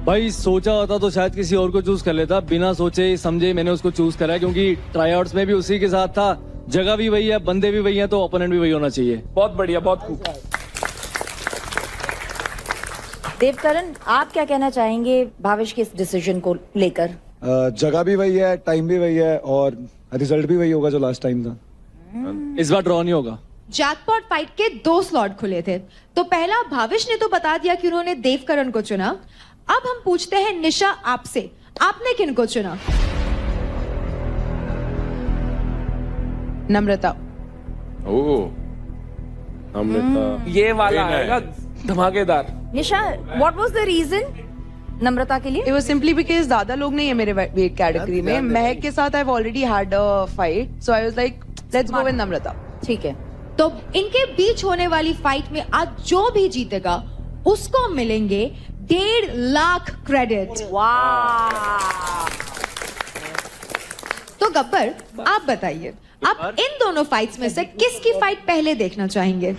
भाई सोचा होता तो शायद किसी और को चूज कर लेता, बिना सोचे समझे मैंने उसको चूज करा, क्योंकि ट्राईआउट्स में भी उसी के साथ था, जगह भी वही है, बंदे भी वही है, तो ओपोनेंट भी वही होना चाहिए। बहुत बढ़िया, बहुत खूब। देवकरण, आप क्या कहना चाहेंगे भावेश के इस डिसीजन को लेकर? जगह भी वही है, टाइम भी वही है और रिजल्ट भी वही होगा जो लास्ट टाइम था। इस बार ड्रॉ नहीं होगा। जैकपॉट फाइट के 2 स्लॉट खुले थे, तो पहला भावेश ने तो बता दिया कि उन्होंने देवकरण को चुना। अब हम पूछते हैं निशा आपसे, आपने किन को चुना? नम्रता। ओह, नम्रता ये वाला आएगा धमाकेदार। निशा, व्हाट वाज द रीजन नम्रता के लिए? It was simply because ज्यादा लोग नहीं है मेरे वेट कैटेगरी में। महक के साथ I've already had a fight, so I was like, let's go with नम्रता। ठीक है। तो इनके बीच होने वाली फाइट में आज जो भी जीतेगा उसको मिलेंगे 1.5 लाख क्रेडिट। वाह। तो गब्बर, आप बताइए, आप इन दोनों फाइट्स में से किसकी फाइट पहले देखना चाहेंगे?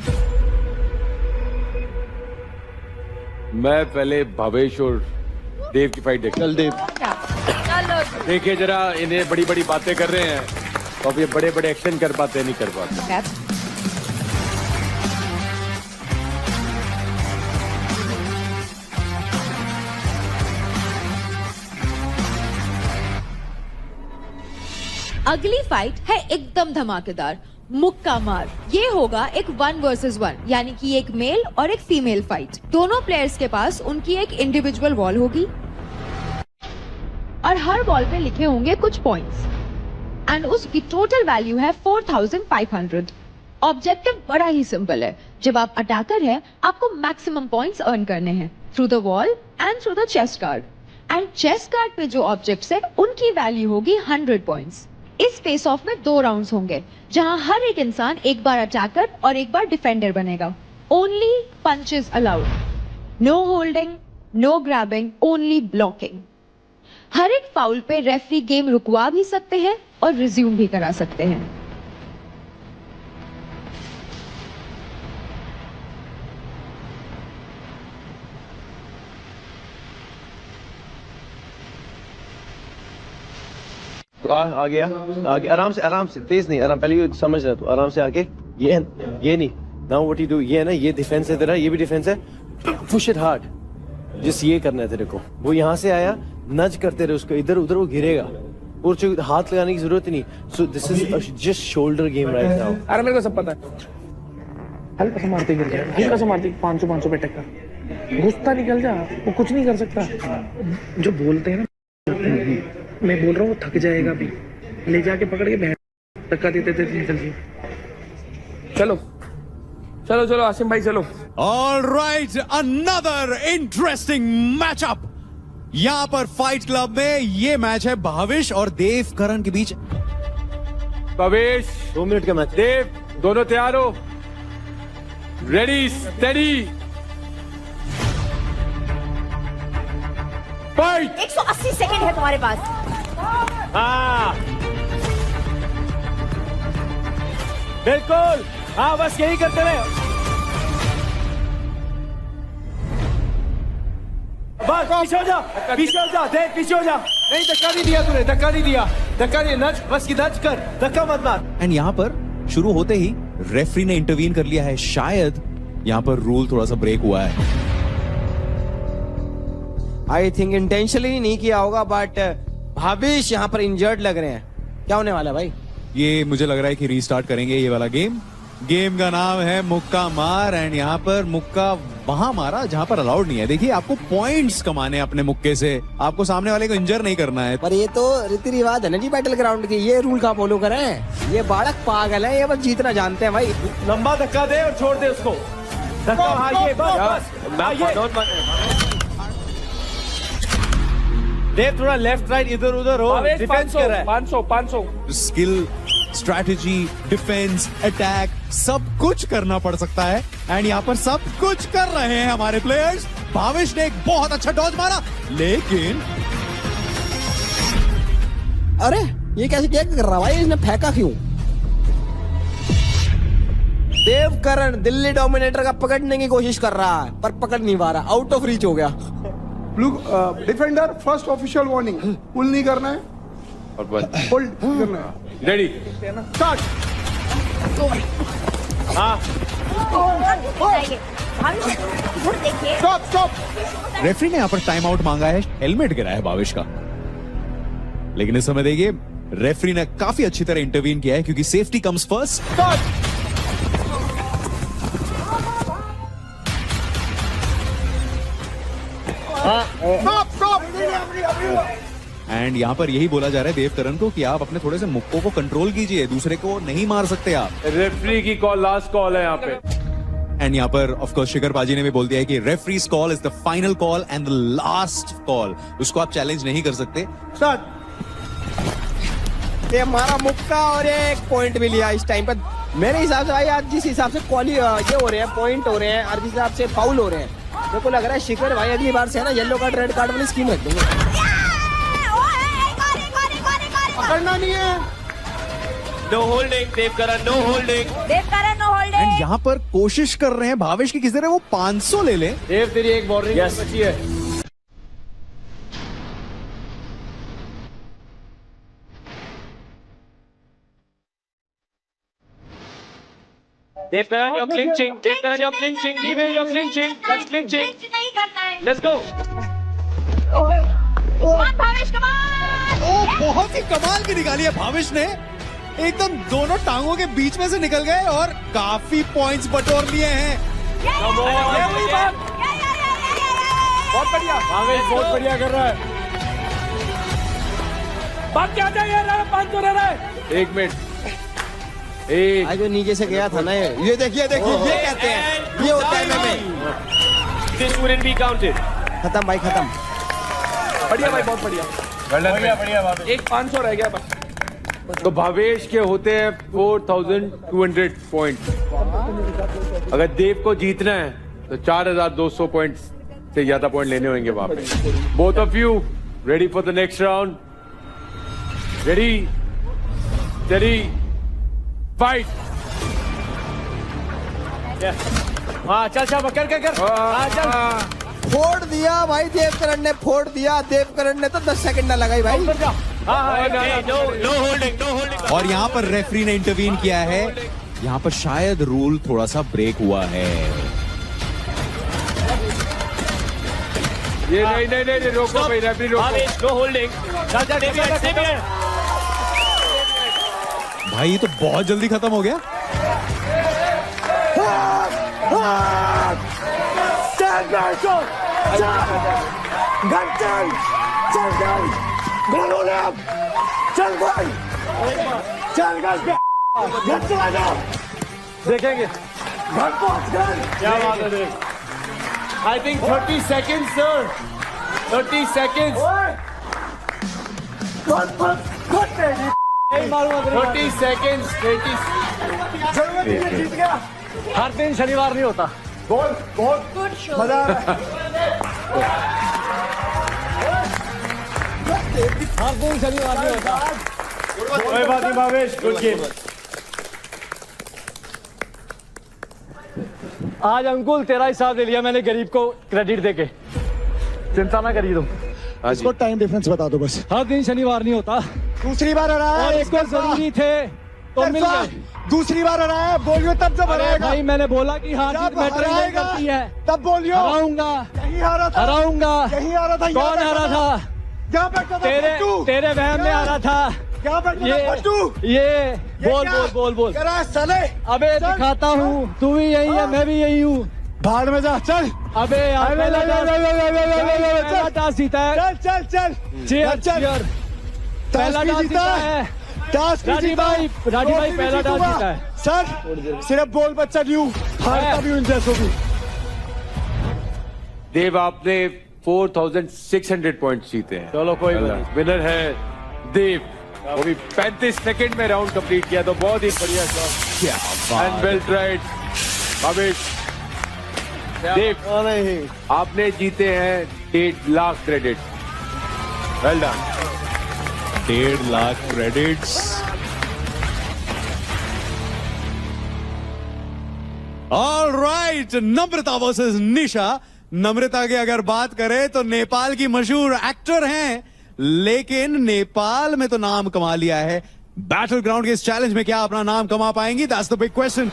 मैं पहले भावेश और देव की फाइट देखता। चल देव। देखिए जरा, इन्हें बड़ी बड़ी बातें कर रहे हैं तो अब ये बड़े बड़े एक्शन कर पाते नहीं कर पाते। अगली फाइट है एकदम धमाकेदार, मुक्का मार। ये होगा एक 1 वर्सेस 1, यानी कि एक मेल और एक फीमेल फाइट। दोनों प्लेयर्स के पास उनकी एक इंडिविजुअल वॉल होगी और हर वॉल पे लिखे होंगे कुछ पॉइंट्स एंड उसकी टोटल वैल्यू है 4500। ऑब्जेक्टिव बड़ा ही सिंपल है। जब आप अटैकर हैं, आपको मैक्सिमम पॉइंट्स अर्न करने हैं through the wall and through the chest card. And chest card पे जो ऑब्जेक्ट्स है उनकी वैल्यू होगी 100 पॉइंट्स। इस फेस ऑफ में 2 राउंड्स होंगे जहां हर एक इंसान एक बार अटैकर और एक बार डिफेंडर बनेगा। Only punches allowed, no holding, no grabbing, only blocking. हर एक फाउल पे रेफरी गेम रुकवा भी सकते हैं और रिज्यूम भी करा सकते हैं। आ गया, आराम से, तेज नहीं, आराम, पहले ये समझ रहा तू, आराम से आके, ये नहीं, नाउ व्हाट यू डू, ये है ना, ये डिफेंस है तेरा, ये भी डिफेंस है, पुश इट हार्ड, जिस ये करना है तेरे को। वो यहाँ से आया, नज करते रहे उसको, इधर उधर वो गिरेगा, और हाथ लगाने की जरूरत ही नहीं। So this is just shoulder game right now. अरे मेरे को सब पता है, हल्का सा मारते गिर जाए, हल्का सा मारते 500 पे टक्कर, घुसता निकल जा, वो कुछ नहीं कर सकता। जो बोलते हैं ना, मैं बोल रहा हूँ थक जाएगा भी, ले जाके पकड़ के धक्का देते निकल जी। चलो चलो चलो आसिम भाई चलो। All right, another interesting matchup. यहाँ पर फाइट क्लब में ये मैच है भाविश और देव करण के बीच। भाविश 2 मिनट का मैच। देव, दोनों तैयार हो? Ready steady fight. 180 सेकंड है तुम्हारे पास। हाँ बिल्कुल, हाँ बस यही करते रहे। बस पीछे हो जा, पीछे हो जा, देख पीछे हो जा। नहीं, धक्का नहीं दिया तूने, धक्का नहीं दिया, धक्का नहीं, नच बस की नच कर, धक्का मत मार। एंड यहाँ पर शुरू होते ही रेफरी ने इंटरवीन कर लिया है। शायद यहाँ पर रूल थोड़ा सा ब्रेक हुआ है। आई थिंक इंटेंशनली नहीं किया होगा, बट भाविश यहाँ पर इंजर्ड लग रहे हैं। क्या होने वाला है भाई? ये मुझे लग रहा है कि रीस्टार्ट करेंगे ये वाला गेम। गेम का नाम है मुक्का मार एंड यहाँ पर मुक्का वहां मारा जहां पर अलाउड नहीं है। देखिए, आपको पॉइंट्स कमाने अपने मुक्के से, आपको सामने वाले को इंजर नहीं करना है। पर ये तो रीति रिवाज है ना जी बैटल ग्राउंड की, ये रूल का फॉलो करें। ये बालक पागल है, ये बस जीतना जानते हैं भाई। लंबा धक्का दे और छोड़ दे उसको, धक्का। हाँ ये बस देव, थोड़ा लेफ्ट राइट इधर उधर हो, डिफेंस कर रहा है। 500 स्किल, स्ट्रैटेजी, डिफेंस, अटैक, सब कुछ करना पड़ सकता है एंड यहाँ पर सब कुछ कर रहे हैं हमारे प्लेयर्स। भाविश ने एक बहुत अच्छा डॉज मारा, लेकिन अरे ये कैसे क्या कर रहा भाई, इसने फेंका क्यों? देव करण दिल्ली डोमिनेटर का पकड़ने की कोशिश कर रहा है पर पकड़ नहीं पा रहा, आउट ऑफ रीच हो गया। डिफेंडर फर्स्ट ऑफिशियल वार्निंग, पुल नहीं करना है और बस होल्ड करना है। Ready start. हाँ स्टॉप स्टॉप। रेफरी ने यहाँ पर टाइम आउट मांगा है, हेलमेट गिरा है भाविश का। लेकिन इस समय देखिए, रेफरी ने काफी अच्छी तरह इंटरवीन किया है क्योंकि safety comes first. Stop stop. And यहाँ पर यही बोला जा रहा है देव करण को कि आप अपने थोड़े से मुक्कों को कंट्रोल कीजिए, दूसरे को नहीं मार सकते आप। रेफरी की कॉल लास्ट कॉल है यहाँ पे। एंड यहाँ पर ऑफ कोर्स शिखर पाजी ने भी बोल दिया है कि referees call is the final call and the last call, उसको आप चैलेंज नहीं कर सकते। स्टार्ट। ये हमारा मुक्का और एक पॉइंट भी लिया इस टाइम पर। मेरे हिसाब से भाई आज जिस हिसाब से ये हो रहे हैं, पॉइंट हो रहे हैं और जिस हिसाब से फाउल हो रहे हैं, मेरे को लग रहा है शिखर भाई अगली बार से है ना येलो कार्ड रेड कार्ड वाली स्कीम रख देंगे। पकड़ना नहीं है। No holding, Dev Karan no holding. And यहाँ पर कोशिश कर रहे हैं भाविश की किसी तरह वो 500 ले लें। देव तेरी एक वार्निंग बची है। Devkaran, you're clinching. Devkaran, you're clinching. Devkaran, you're clinching. That's clinching. Let's go. Bhavesh कमाल। बहुत ही कमाल की निकाली है भावेश ने, एकदम दोनों टांगों के बीच में से निकल गए और काफी पॉइंट्स बटोर लिए हैं। बहुत बढ़िया भावेश, बहुत बढ़िया कर रहा है। बात क्या चाहिए? 500 रह रहा है। 1 मिनट, एक जो नीचे से गया था ना, ये देखिए ये कहते हैं, ये होता है MMA। This wouldn't be counted. खत्म भाई, खत्म। बढ़िया भाई, बहुत बढ़िया। एक 500 रह गया बस। तो भावेश के होते हैं 4200 पॉइंट। अगर देव को जीतना है तो 4200 पॉइंट्स से ज्यादा पॉइंट लेने होंगे वहां पे। Both of you ready for the next round? Ready, steady, fight. चल चल कर। चल। फोड़ दिया भाई देवकरण ने, फोड़ दिया देवकरण ने, तो 10 सेकंड ना लगाई भाई। No holding. और यहाँ पर रेफरी ने इंटरवीन किया है, यहाँ पर शायद रूल थोड़ा सा ब्रेक हुआ है। ये नहीं, रोको भाई, रेफरी रोको। No holding. चल भाई ये तो बहुत जल्दी खत्म हो गया। देखेंगे क्या बात है। I think 30 seconds sir, 30 seconds, 30 seconds, 30। हर दिन शनिवार नहीं होता। मजा आ रहा है। हर दिन शनिवार नहीं होता। कोई बात नहीं भावेश, गुड गेम। आज अंकुल तेरा हिसाब ले लिया मैंने, गरीब को क्रेडिट देके। चिंता ना करिए तुम। इसको टाइम डिफरेंस बता दो बस। हर दिन शनिवार नहीं होता। दूसरी बार हरा और है, इसको जरूरी थे तो मिल गए। दूसरी बार हरा है, बोलियो तब जब अरे हराएगा। भाई मैंने बोला कि हार जब जीत मैटर नहीं हराएगा करती है। तब बोलियो। हराऊंगा, यही हारा था, हराऊंगा। यही हारा था। कौन हारा था? क्या बैठा था? तेरे वहम में हारा था। क्या बैठा था? ये बोल। करा साले। अबे दिखाता हूँ, तू भी यही है, मैं भी यही हूँ। भाड़ में जा, चल। अबे यार पहला टास्क जीता है। चल। चीयर। पहला टास्क जीता है राजी भाई पहला टास्क जीता है। सर सिर्फ बोल बच्चा न्यू, हारता भी उन जैसों भी। देव आपने 4600 पॉइंट जीते हैं। चलो कोई बात। विनर है देव, वो भी 35 सेकंड में राउंड कंप्लीट किया, तो बहुत ही बढ़िया shot and well tried Bhavesh. Dev आपने जीते हैं 1.5 lakh credit. Well done. 1.5 lakh credits. Alright, Namrata versus Nisha. Namrata की अगर बात करें तो नेपाल की मशहूर एक्टर हैं, लेकिन नेपाल में तो नाम कमा लिया है। बैटल ग्राउंड के इस चैलेंज में क्या अपना नाम कमा पाएंगी? That's the big question.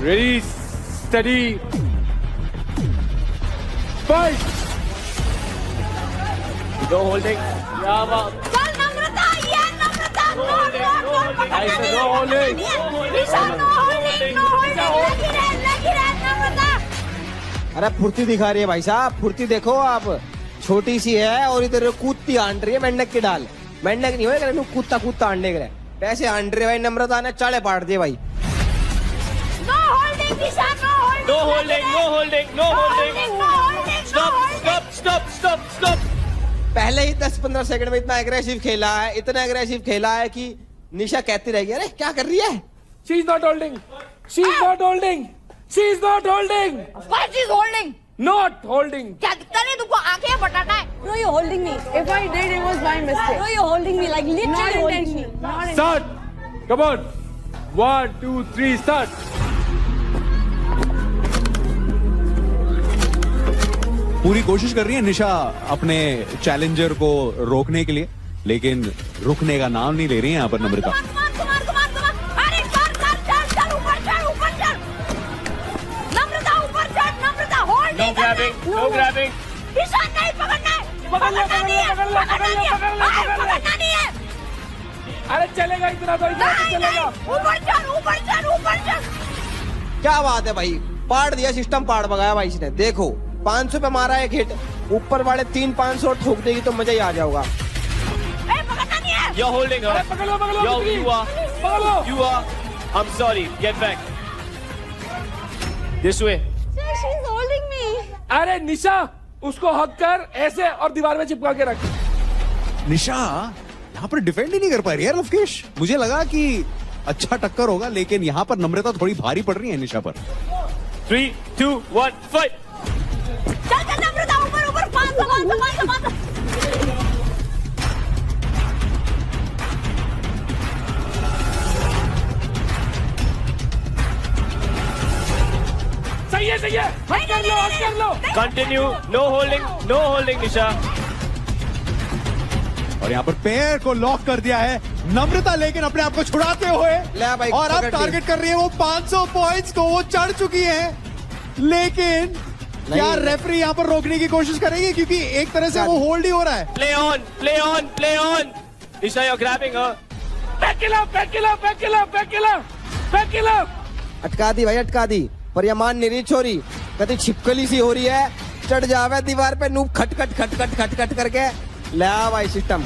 Ready, study, fight. No holding. चल नम्रता, ये नम्रता। No holding. लगी रहे नम्रता। अरे फुर्ती दिखा रही है भाई साहब, फुर्ती देखो आप। छोटी सी है और इधर कूदती आंट रही है मेंढक की डाल। मेंढक नहीं होगा, कूदता आंडे करे पैसे आंट रहे भाई। नम्रता ने चाले पाट दिए भाई। नो होल्डिंग निशा, नो होल्डिंग। स्टॉप। पहले ही 10-15 सेकंड में इतना एग्रेसिव खेला है कि निशा कहती रहेगी अरे क्या कर रही है। She is not holding. She is not holding. Of course she's holding. Not holding. क्या दिखता नहीं तुमको? आंखें बटाटा है। No, you're holding me. If I did, it was my mistake. No, you're holding me like literally Not holding me. intentionally. Start. Come on. 1, 2, 3, start. पूरी कोशिश कर रही है निशा अपने चैलेंजर को रोकने के लिए। लेकिन रुकने का नाम नहीं ले रही है यहाँ पर नम्रता। अरे चल ऊपर चढ़ नम्रता ऊपर चढ़, नम्रता होल्ड नहीं करना, नो ग्रैबिंग निशान नहीं पकड़ना है, पकड़ना नहीं है। अरे चलेगा इतना तो चलेगा। ऊपर चढ़। क्या बात है भाई, पाड़ दिया सिस्टम, पाड़ भगाया भाई इसने। देखो 500 पे मारा एक हिट, ऊपर वाले 300-500 ठोक देगी तो मजा ही आ जाओगा। पकड़ना नहीं है। You're holding her. पकड़ लो You are. I'm sorry. Get back. This way. She's holding me. अरे निशा उसको हक कर ऐसे और दीवार में चिपका के रख। निशा यहाँ पर डिफेंड ही नहीं कर पा रही है लवकेश। मुझे लगा कि अच्छा टक्कर होगा, लेकिन यहाँ पर नम्रता थोड़ी भारी पड़ रही है निशा पर। 3, 2, 1, fight. चल नम्रता ऊपर 500। सही है हक कर लो। Continue. No holding, Nisha. और यहाँ पर पैर को लॉक कर दिया है नम्रता, लेकिन अपने आप को छुड़ाते हुए ले भाई, और अब पकड़ ली। टारगेट कर रही है वो 500 पॉइंट्स को। वो चढ़ चुकी है, लेकिन क्या रेफरी यहाँ पर रोकने की कोशिश करेगी, क्योंकि एक तरह से वो होल्ड ही हो रहा है। Play on. Nisha, you're grabbing her. Back के ला। अटका दी भाई, अटका दी, पर ये मान नहीं रही छोरी, कभी छिपकली सी हो रही है, चढ़ जावे दीवार पे नूब खट करके। ले आ भाई सिस्टम।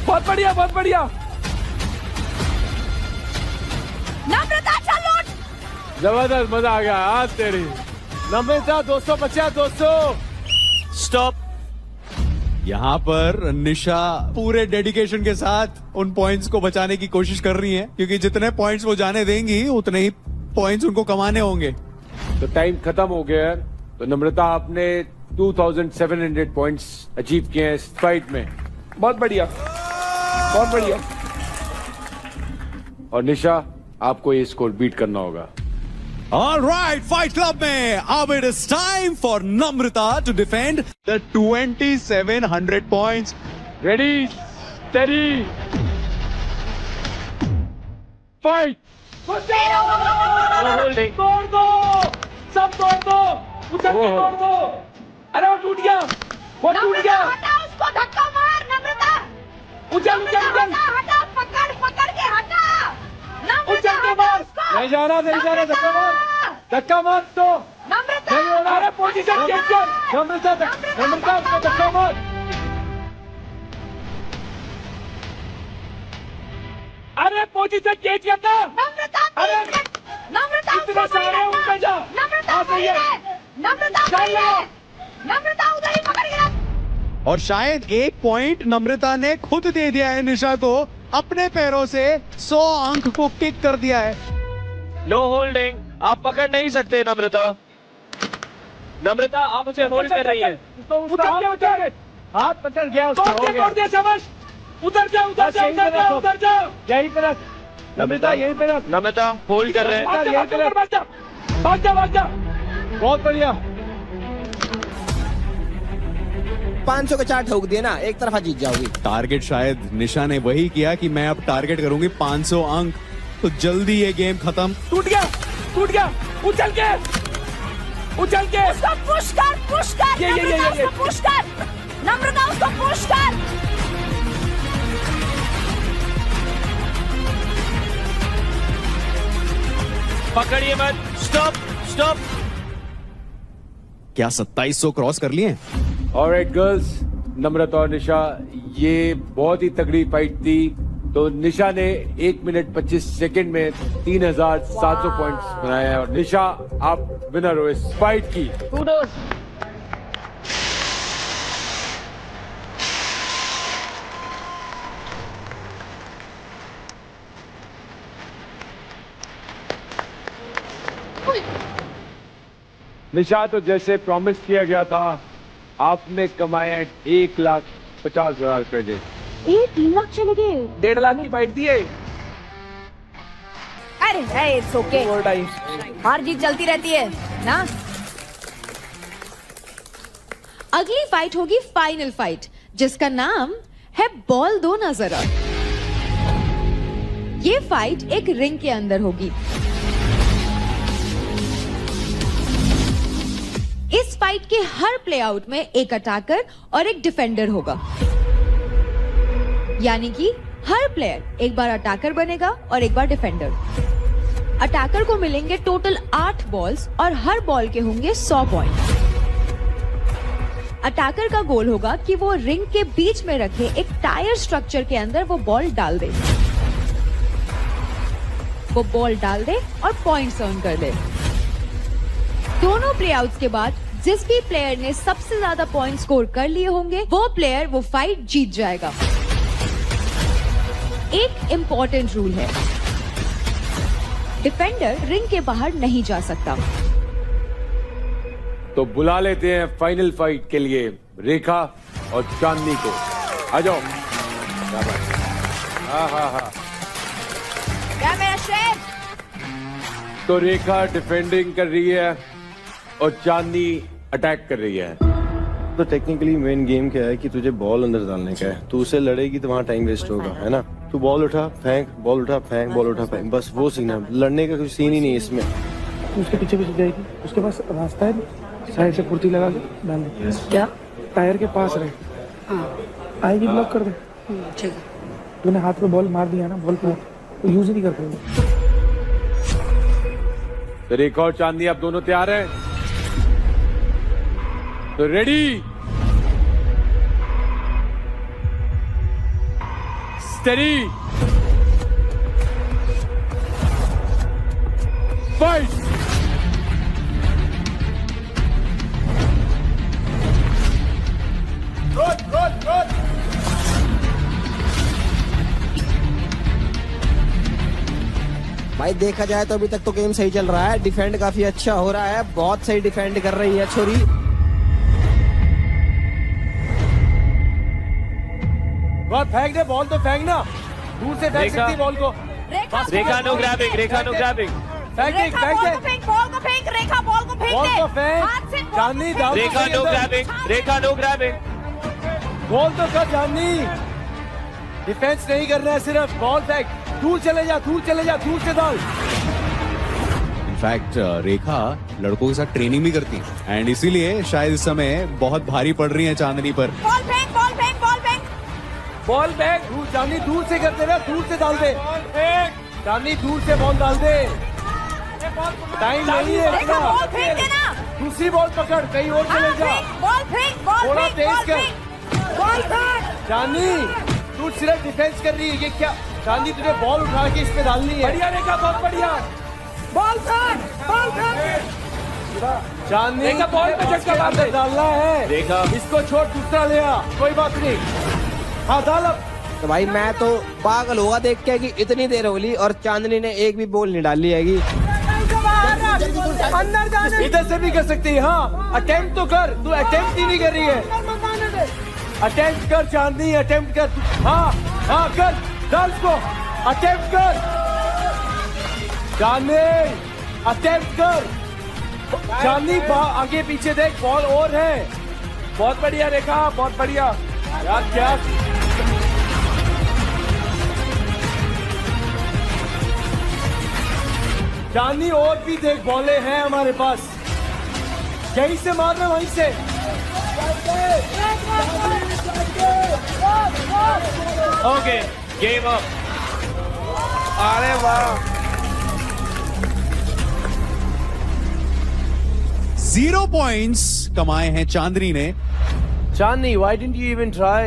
बहुत बढ़िया। नम्रता चल लौट। जबरदस्त, मजा आ गया आज तेरी नम्रता। 250 200। Stop. यहाँ पर निशा पूरे डेडिकेशन के साथ उन पॉइंट्स को बचाने की कोशिश कर रही हैं, क्योंकि जितने पॉइंट्स वो जाने देंगी उतने ही पॉइंट्स उनको कमाने होंगे। तो टाइम खत्म हो गया है। तो नम्रता आपने 2700 पॉइंट्स अचीव किए हैं इस फाइट में। बहुत बढ़िया। और निशा आपको ये स्कोर बीट करना होगा। Alright, Fight Club में अब it is time for Namrata to defend the 2700 points. Ready, steady, fight. No holding. तोड़ दो, सब तोड़ दो, उधर से तोड़ दो। अरे वो टूट गया। हटा उसको, धक्का मार नम्रता। उछल। हटा, पकड़ के हटा। उछल के मार। नहीं जाना, धक्का मार तो। नम्रता। अरे पोजीशन चेंज कर। नम्रता उसको धक्का मार। अरे पोजीशन चेंज करना। नम्रता इतने सारे उन पे जा। हाँ, सही है। नम्रता उधर ही पकड़ गया। और शायद एक पॉइंट नम्रता ने खुद दे दिया है निशा को, अपने पैरों से 100 अंक को किक कर दिया है। No holding. आप पकड़ नहीं सकते नम्रता। आप उसे होल्ड कर रही है। उधर हाथ पकड़ गया उसका, हो गया। तोड़ दे समझ। उधर जा। यहीं पे रख नम्रता, यहीं पे रख। नम्रता होल्ड कर रहे हैं। भाग जा। बहुत बढ़िया। 500 के 4 ठोक दिए ना, एक तरफा जीत जाओगी। टारगेट शायद निशा ने वही किया कि मैं अब टारगेट करूंगी 500 अंक, तो जल्दी ये गेम खत्म। टूट गया। उछल के उसको पुश कर। ये। उसको पुश कर नम्रता, उसको पुश कर। पकड़िए मत। स्टॉप। क्या 2700 क्रॉस कर लिए? ऑलराइट गर्ल्स, नम्रता और निशा, ये बहुत ही तगड़ी फाइट थी। तो निशा ने 1 मिनट 25 सेकंड में 3700 पॉइंट्स बनाए हैं, और निशा आप विनर हो इस फाइट की। निशा, तो जैसे प्रॉमिस किया गया था, आपने कमाए 1,50,000 रुपए। 1 लाख चले गए। 1.5 लाख की फाइट थी ये। अरे इट्स ओके, हार जीत चलती रहती है ना। अगली फाइट होगी फाइनल फाइट, जिसका नाम है बॉल दो ना जरा। ये फाइट एक रिंग के अंदर होगी। इस फाइट के हर प्लेआउट में एक अटैकर और एक डिफेंडर होगा, यानी कि हर प्लेयर एक बार अटैकर बनेगा और एक बार डिफेंडर। अटैकर को मिलेंगे टोटल 8 बॉल्स और हर बॉल के होंगे 100 पॉइंट्स। अटैकर का गोल होगा कि वो रिंग के बीच में रखे एक टायर स्ट्रक्चर के अंदर वो बॉल डाल दे। वो बॉल डाल दे और पॉइंट्स अर्न कर दे। दोनों प्लेआउट्स के बाद जिस भी प्लेयर ने सबसे ज्यादा पॉइंट स्कोर कर लिए होंगे वो प्लेयर वो फाइट जीत जाएगा। एक इंपॉर्टेंट रूल है, डिफेंडर रिंग के बाहर नहीं जा सकता। तो बुला लेते हैं फाइनल फाइट के लिए रेखा और चांदनी को। आ जाओ। हाँ। क्या मेरा शेर? तो रेखा डिफेंडिंग कर रही है और चांदनी अटैक कर रही है। तो टेक्निकली मेन गेम क्या है कि तुझे बॉल अंदर डालने का है। तू उसे लड़ेगी तो वहाँ टाइम वेस्ट होगा, है ना। तू बॉल उठा फेंक, बॉल उठा फेंक, बॉल उठा फेंक, बस वो सीन है। लड़ने का कुछ सीन ही नहीं है इसमें। उसके पीछे जाएगी, उसके पास रास्ता है, साइड से कुर्ती लगा के डाल दे। क्या? टायर के पास रहे, आएगी ब्लॉक कर दे। ठीक है। तूने हाथ पे बॉल मार दिया ना, बॉल पे तो यूज ही नहीं करते। तो रेखा और चांदनी आप दोनों तैयार हैं? तो रेडी, स्टेडी, फाइट। भाई देखा जाए तो अभी तक तो गेम सही चल रहा है। डिफेंड काफी अच्छा हो रहा है, बहुत सही डिफेंड कर रही है छोरी। फेंक दे बॉल, तो फेंक ना, दूर से फेंक सकती बॉल को। रेखा नो ग्रैबिंग, रेखा नो ग्रैबिंग। फेंक दे, रेखा बॉल को फेंक, बॉल को फेंक, रेखा बॉल को फेंक बॉल दे। को फेंक। हाथ से चांदनी डाल। रेखा नो ग्रैबिंग, रेखा नो ग्रैबिंग। बॉल तो कर चांदनी, डिफेंस नहीं करना है, सिर्फ बॉल फेंक। दूर चले जा, दूर चले जा, दूर से डाल। इनफैक्ट रेखा लड़कों के साथ ट्रेनिंग भी करती है एंड इसीलिए शायद इस समय बहुत भारी पड़ रही है चांदनी पर। बॉल फेंक, बॉल फेंक, बॉल फेंक। बॉल बैक, चांदनी दूर से कर दे ना, दूर से डाल दे। चांदनी दूर से बॉल डाल दे, टाइम नहीं है रेखा इतना। बॉल फेंक देना। दूसरी बॉल पकड़, कहीं और चले जा। बॉल फेंक, बॉल थोड़ा फेंक, तेज बॉल कर। फेंक, बॉल फेंक। चांदनी तू सिर्फ डिफेंस कर रही है, ये क्या? चांदनी तुझे बॉल उठा के इस पे डालनी है। बढ़िया रेखा, बहुत बढ़िया। बॉल फेंक, बॉल फेंक। चांदनी रेखा बॉल पे झटका मार दे, डालना है। रेखा इसको छोड़, दूसरा ले आ, कोई बात नहीं। हाँ डाल अब। तो भाई मैं तो पागल होगा देख के कि इतनी देर हो गई और चांदनी ने एक भी बॉल नहीं डाली हैगी। अंदर जाने। इधर से भी कर सकती है। हाँ अटेम्प्ट तो कर, तू अटेम्प्ट ही नहीं कर रही है। अटेम्प्ट कर चांदनी, अटेम्प्ट कर। हाँ कर, डाल उसको, अटेम्प्ट कर चांदनी, अटेम्प्ट कर। चांदनी आगे पीछे देख, बॉल और है। बहुत बढ़िया रेखा, बहुत बढ़िया यार। क्या चांदनी, और भी देख बॉले हैं हमारे पास, यहीं से मार रहे, वहीं से। Okay, game up. अरे वाह, 0 पॉइंट्स कमाए हैं चांदनी ने। चांदनी, why didn't you even try?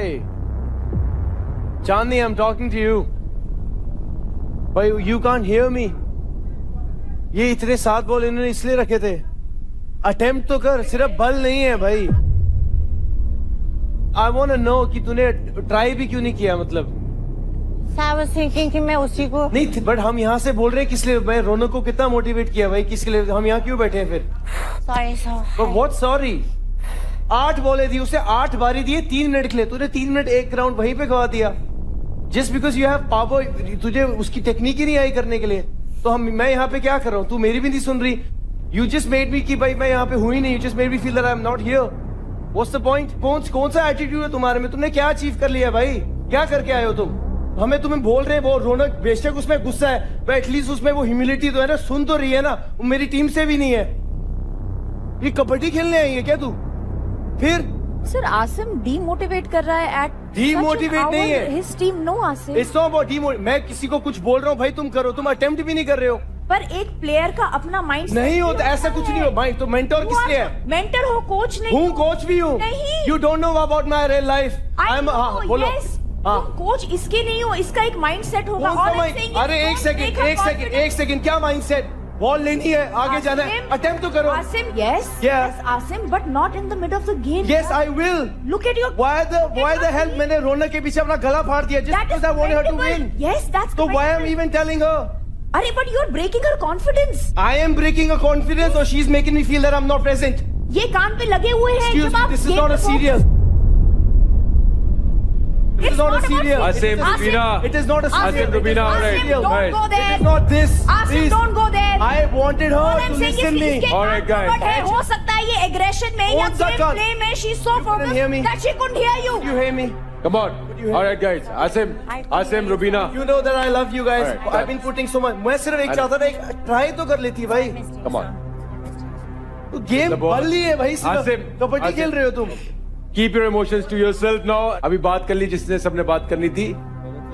Chandni, I'm talking to you. But you can't hear me. ये इतने 7 बॉल इन्होंने इसलिए रखे थे। अटेम्प्ट तो कर, सिर्फ बल नहीं है भाई। I want to know कि तूने ट्राई भी क्यों नहीं किया, मतलब। I was thinking कि मैं उसी को नहीं, बट हम यहाँ से बोल रहे हैं किस लिए? मैं रोनक को कितना मोटिवेट किया भाई, किसके लिए? हम यहाँ क्यों बैठे हैं फिर? Sorry what sorry? 8 बॉलें दी उसे, 8 बारी दिए 3 मिनट के लिए। तूने 3 मिनट एक राउंड वहीं पे गवा दिया, just because you have power. तुझे उसकी टेक्निक ही नहीं आई करने के लिए। तो मैं यहाँ पे क्या कर रहा हूँ? तू मेरी भी नहीं सुन रही। यू जस्ट मेड मी कि भाई मैं यहाँ पे हूँ ही नहीं। You just made me feel that I am not here. What's the point? कौन सा एटीट्यूड है तुम्हारे में? तुमने क्या अचीव कर लिया है भाई? क्या करके आए हो तुम? हमें तुम्हें बोल रहे हैं वो रौनक बेशक उसमें गुस्सा है, पर एटलीस्ट उसमें वो ह्यूमिलिटी तो है ना, सुन तो रही है ना। वो मेरी टीम से भी नहीं है। ये कबड्डी खेलने आई है क्या तू? फिर सर आसिम डीमोटिवेट कर रहा है एट डीमोटिवेट नहीं है his team. No Asim, it's not about demotivate. मैं किसी को कुछ बोल रहा हूँ भाई, तुम करो, तुम अटेम्प्ट भी नहीं कर रहे हो। पर एक प्लेयर का अपना माइंड नहीं होता ऐसा कुछ नहीं हो भाई। तो मेंटोर किस लिए है? मेंटर हो, कोच नहीं हूँ, कोच भी हूँ। नहीं, you don't know about my real life. बोलो। कोच इसके नहीं हो, इसका एक माइंड सेट होगा। अरे एक सेकंड, क्या माइंड सेट? बॉल लेनी है, आगे जाना है, अटेम्प्ट तो करो। Asim, yes, Asim, but not in the mid of the game. Yes, I will. Look at your. Why the hell मैंने रौनक के पीछे अपना गला फाड़ दिया just because I wanted her to win? Yes, that's. So why am I even telling her? अरे but you're breaking her confidence. I am breaking her confidence, or she's making me feel that I'm not present. ये कान पे लगे हुए हैं। Excuse me, this is not a serial. It is not a serial. Asim, Rubina. It is not a serial. Asim, Rubina, all right. Don't go there. It is not this. Asim, don't go there. I wanted her to listen me. All right, guys. हो सकता है ये aggression में या play में she's so focused that she couldn't hear you. You hear me? Come on. All right, guys. Asim, Rubina. You know that I love you guys. All right, I've been putting so much. मैं सिर्फ एक चाहता था, एक try तो कर लेती भाई। Come on. तो गेम बल ली है भाई, Asim, कबड्डी खेल रहे हो तुम। Keep your emotions to yourself now. अभी बात कर ली जिसने सबने बात करनी थी.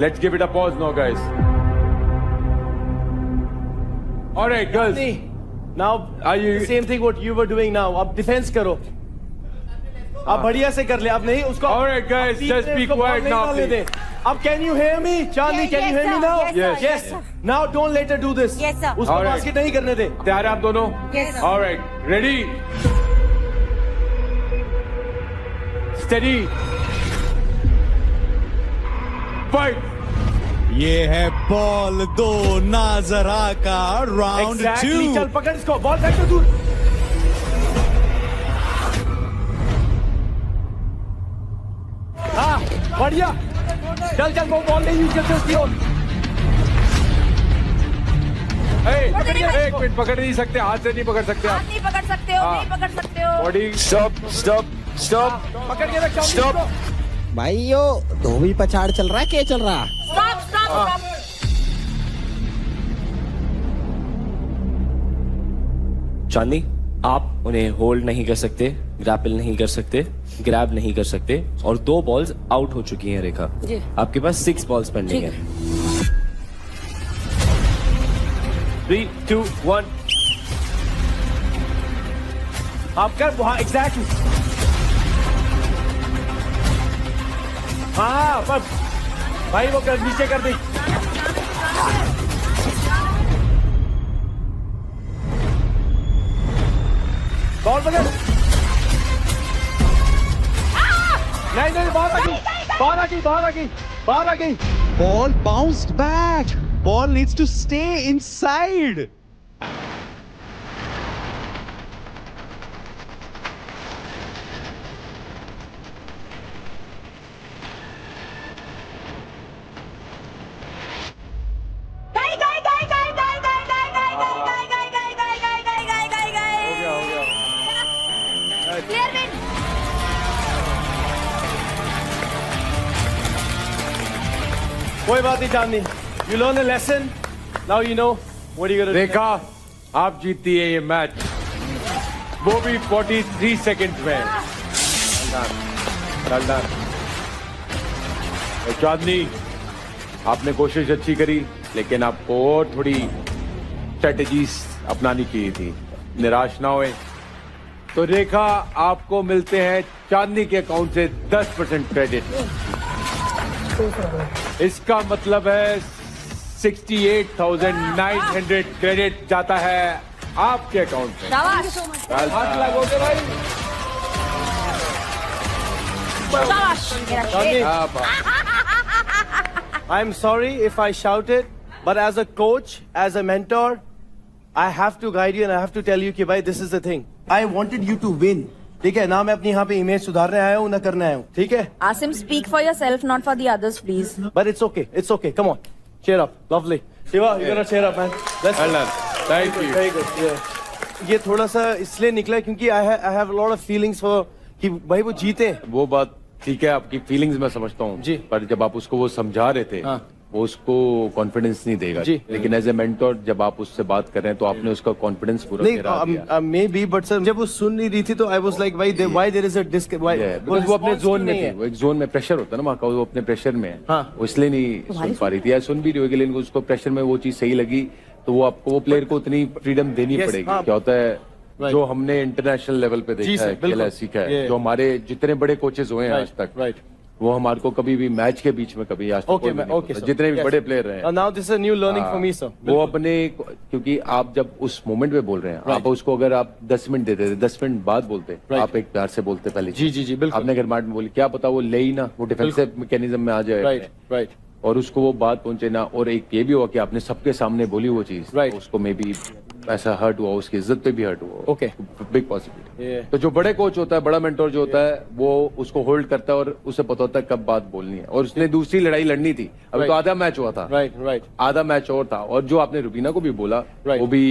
Let's give it a pause now, guys. All right, girls. Now, Are you? same thing what you were doing now. अब डिफेंस करो। अब बढ़िया से कर ले। अब नहीं उसको। All right, guys, just be quiet now, please. अब can you hear me? Charlie, can you hear me now? Yes. Now don't let her do this. Yes, sir. उसको All right. बास्केट नहीं करने दे। तैयार हैं आप दोनों? Yes, sir. All right. Ready? Steady. Fight. ये है बॉल 2 नाजरा का राउंड 2। चल पकड़ इसको, बॉल फेंक दो दूर। हाँ बढ़िया, चल वो बॉल नहीं यूज करते उसकी ओर। एक मिनट, पकड़ नहीं सकते, हाथ से नहीं पकड़ सकते आप। नहीं पकड़ सकते हो, नहीं पकड़ सकते हो। बॉडी स्टॉप पकड़ के रख। स्टॉप। भाई यो धोबी पछाड़ चल रहा है, क्या चल रहा? Stop. चांदनी, आप उन्हें होल्ड नहीं कर सकते, ग्रैपल नहीं कर सकते, ग्रैब नहीं कर सकते, और 2 बॉल्स आउट हो चुकी हैं रेखा। आपके पास 6 बॉल्स पेंडिंग है। 3, 2, 1। आप कर वहां एग्जैक्टली। हाँ पर भाई वो कर नीचे कर दी। बॉल पकड़। नहीं बाहर आ गई। Ball bounced back. Ball needs to stay inside. कोई बात नहीं चांदनी, you learn a lesson, now you know what you gonna do. देखा, आप जीतती है ये मैच, वो भी 43 सेकंड्स में। Well done. चांदनी, आपने कोशिश अच्छी करी, लेकिन आपको और थोड़ी स्ट्रेटेजीज अपनानी चाहिए थी। निराश ना हुए। तो रेखा, आपको मिलते हैं चांदनी के अकाउंट से 10% क्रेडिट। इसका मतलब है 68,900 क्रेडिट जाता है आपके अकाउंट में। हाथ लगोगे भाई। I'm sorry if I shouted, but as a coach, as a mentor, I have to guide you and I have to tell you कि भाई this is the thing. I wanted you to win. ठीक है ना, मैं अपनी यहाँ पे image सुधारने आया हूँ ना करने आया हूँ, ठीक है? Asim, speak for yourself, not for the others, please. But it's okay, come on, cheer up, lovely. Shiva, you're gonna cheer up, man. Well done. Thank you. Very good. Yeah. ये थोड़ा सा इसलिए निकला क्योंकि I have a lot of feelings for कि भाई वो जीते। वो बात ठीक है, आपकी फीलिंग्स मैं समझता हूँ जी, पर जब आप उसको वो समझा रहे थे वो उसको कॉन्फिडेंस नहीं देगा जी, लेकिन एज ए मेंटर जब आप उससे बात कर रहे हैं तो आपने उसका कॉन्फिडेंस पूरा गिरा दिया। मे बी बट सर जब वो सुन नहीं रही थी तो I was like why there is a disc, because वो अपने जोन में थी, वो एक जोन में प्रेशर होता है ना वहाँ का, वो अपने प्रेशर में है, वो इसलिए नहीं सुन पा रही थी, या सुन भी रही होगी लेकिन उसको प्रेशर में वो चीज सही लगी, तो वो आपको वो प्लेयर को उतनी फ्रीडम देनी पड़ेगी। क्या होता है जो हमने इंटरनेशनल लेवल पे देखा है, खेला सीखा है, जो हमारे जितने बड़े कोचेस हुए हैं आज तक, वो हमारे को कभी भी मैच के बीच में कभी आज तक जितने भी बड़े प्लेयर रहे हैं, now this is a new learning for me sir, वो अपने, क्योंकि आप जब उस मोमेंट में बोल रहे हैं, आप उसको अगर आप 10 मिनट देते थे, 10 मिनट बाद बोलते, आप एक प्यार से बोलते पहले, जी बिल्कुल, आपने गर्माहट में बोली, क्या पता वो ले ही ना, वो डिफेंसिव मैकेनिज्म में आ जाए, राइट, और उसको वो बात पहुंचे ना, और एक ये भी हुआ कि आपने सबके सामने बोली वो चीज, उसको मे बी ऐसा हर्ट हुआ, उसकी इज्जत पे भी हर्ट हुआ, ओके, बिग पॉसिबिलिटी। तो जो बड़े कोच होता है, बड़ा मेंटर जो होता है, वो उसको होल्ड करता है और उसे पता होता है कब बात बोलनी है, और उसने दूसरी लड़ाई लड़नी थी, अभी तो आधा मैच हुआ था, राइट, आधा मैच और था, और जो आपने रुबीना को भी बोला, वो भी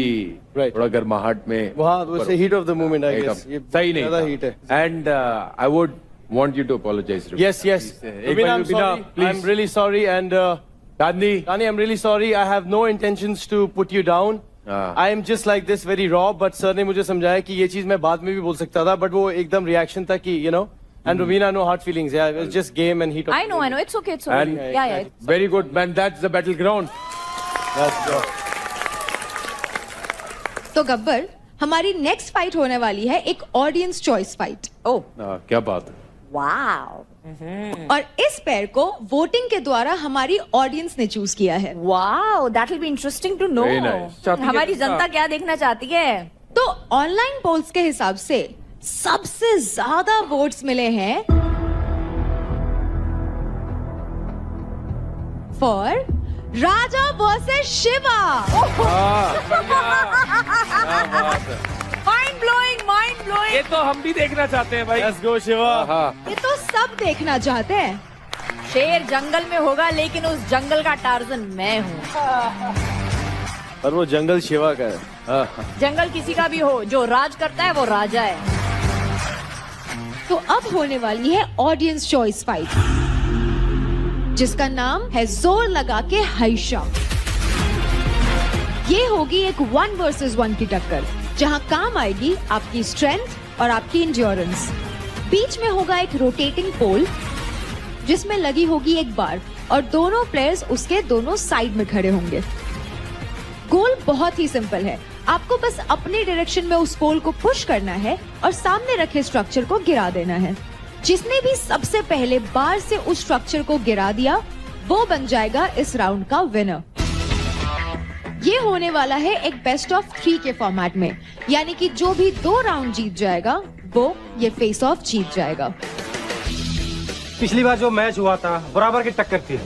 थोड़ा गर्माहट में, वहाँ heat of the moment, I guess सही नहीं हीट है, and I would want you to apologize. Yes. Rubina, I'm sorry. Please. I'm really sorry, and Dani, I'm really sorry. I have no intentions to put you down. I am just like this, very raw. But sir ने मुझे समझाया कि ये चीज मैं बाद में भी बोल सकता था, but वो एकदम reaction था कि you know. And Rubina, no hard feelings. Yeah, it's just game and heat of. I know. It's okay. It's okay. Yeah. Very good, man. That's the battleground. तो गब्बर, हमारी नेक्स्ट फाइट होने वाली है एक ऑडियंस चॉइस फाइट। ओह, क्या बात है। Wow. और इस पेयर को वोटिंग के द्वारा हमारी ऑडियंस ने चूज किया है। Wow, that will be interesting to know. हमारी जनता क्या देखना चाहती है। तो ऑनलाइन पोल्स के हिसाब से सबसे ज्यादा वोट्स मिले हैं for Raja versus Shiva. Mind blowing. ये तो हम भी देखना चाहते हैं भाई। Let's go Shiva. ये तो सब देखना चाहते हैं। शेर जंगल में होगा, लेकिन उस जंगल का टार्जन मैं हूँ। और वो जंगल शिवा का है। जंगल किसी का भी हो, जो राज करता है वो राजा है। तो अब होने वाली है ऑडियंस चॉइस फाइट, जिसका नाम है जोर लगा के हाइशा। ये होगी एक 1 वर्सेस 1 की टक्कर, जहां काम आएगी आपकी स्ट्रेंथ और आपकी इंड्योरेंस। बीच में होगा एक रोटेटिंग पोल, जिसमें लगी होगी एक बार, और दोनों प्लेयर्स उसके दोनों साइड में खड़े होंगे। गोल बहुत ही सिंपल है, आपको बस अपने डायरेक्शन में उस पोल को पुश करना है और सामने रखे स्ट्रक्चर को गिरा देना है। जिसने भी सबसे पहले बार से उस स्ट्रक्चर को गिरा दिया, वो बन जाएगा इस राउंड का विनर। ये होने वाला है एक बेस्ट ऑफ 3 के फॉर्मेट में, यानी कि जो भी 2 राउंड जीत जाएगा वो ये फेस ऑफ जीत जाएगा। पिछली बार जो मैच हुआ था बराबर की टक्कर थी,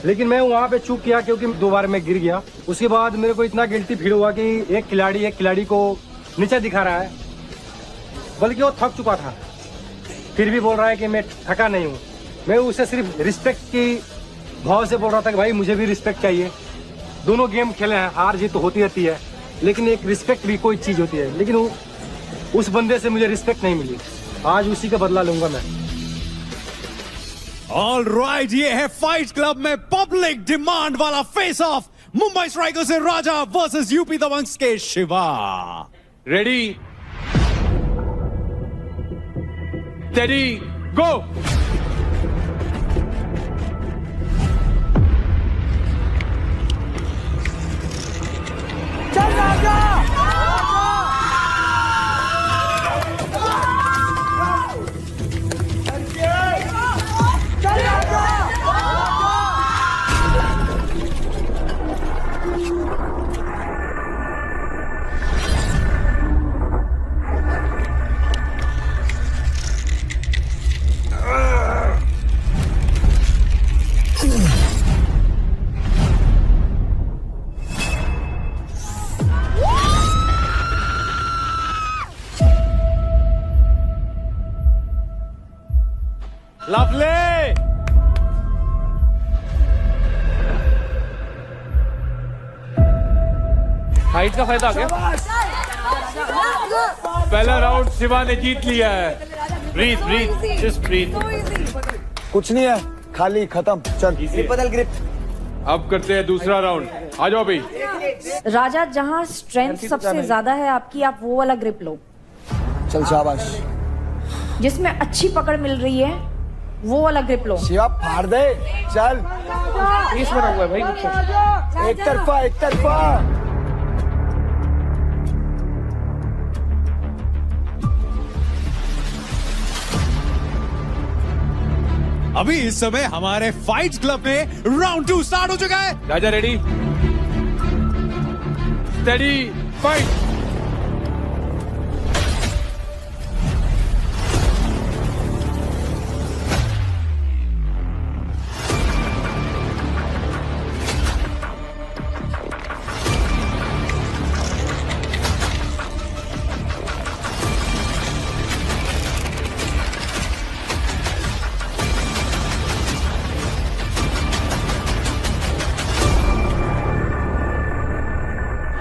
लेकिन मैं वहाँ पे चूक किया क्योंकि 2 बार मैं गिर गया। उसके बाद मेरे को इतना गिल्टी फील हुआ कि एक खिलाड़ी को नीचे दिखा रहा है, बल्कि वो थक चुका था, फिर भी बोल रहा है कि मैं थका नहीं हूँ। मैं उसे सिर्फ रिस्पेक्ट की भाव से बोल रहा था कि भाई मुझे भी रिस्पेक्ट चाहिए। दोनों गेम खेले हैं, हार जीत तो होती रहती है, लेकिन एक रिस्पेक्ट भी कोई चीज होती है। लेकिन उस बंदे से मुझे रिस्पेक्ट नहीं मिली, आज उसी का बदला लूंगा मैं। ऑल राइट, ये है फाइट क्लब में पब्लिक डिमांड वाला फेस ऑफ, मुंबई स्ट्राइकर्स से राजा वर्सेस यूपी दबंग्स के शिवा। Ready, steady, go! चल राजा! चल राजा! लवली। हाइट का फायदा आ गया। पहला राउंड शिवा ने जीत लिया है। Breathe just breathe. कुछ नहीं है, खाली खत्म। चल बदल ग्रिप। अब करते हैं दूसरा राउंड। आ जाओ भाई। राजा, जहाँ स्ट्रेंथ सबसे ज्यादा है आपकी, आप वो वाला ग्रिप लो। चल शाबाश। जिसमें अच्छी पकड़ मिल रही है वो वाला ग्रिप लो। शिवा फाड़ दे। चल पीस बना हुआ है भाई। एक तरफा। अभी इस समय हमारे फाइट्स क्लब में राउंड 2 स्टार्ट हो चुका है। Raja ready, study, fight.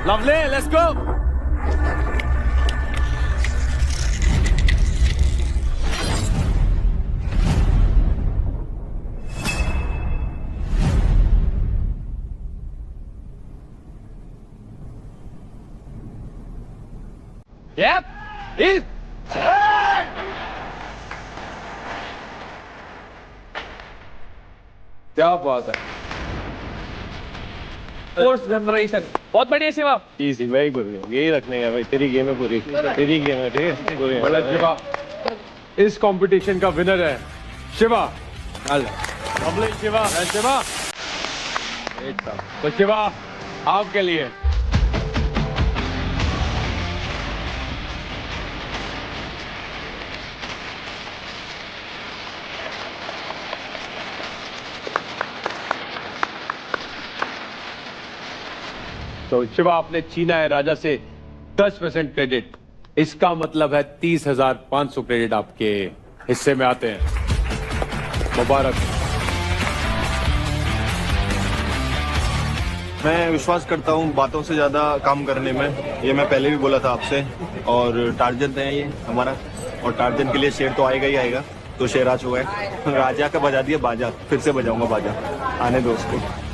Lovely, let's go. Yep. क्या बात है। फोर्स जनरेशन बहुत बढ़िया शिवा। Easy, very good. यही रखने का भाई, तेरी गेम है पूरी, तेरी गेम है, ठीक है। बड़ा शिवा इस कंपटीशन का विनर है शिवा। अगले शिवा तो शिवा आपके लिए तो शिवा आपने छीना है राजा से 10% क्रेडिट। इसका मतलब है 30,500 क्रेडिट आपके हिस्से में आते हैं। मुबारक। मैं विश्वास करता हूँ बातों से ज्यादा काम करने में, ये मैं पहले भी बोला था आपसे। और टार्जन है ये हमारा, और टार्जन के लिए शेर तो आएगा ही आएगा। तो शेर आ चुका है। राजा का बजा दिया बाजा, फिर से बजाऊंगा बाजा। आने दो उसको।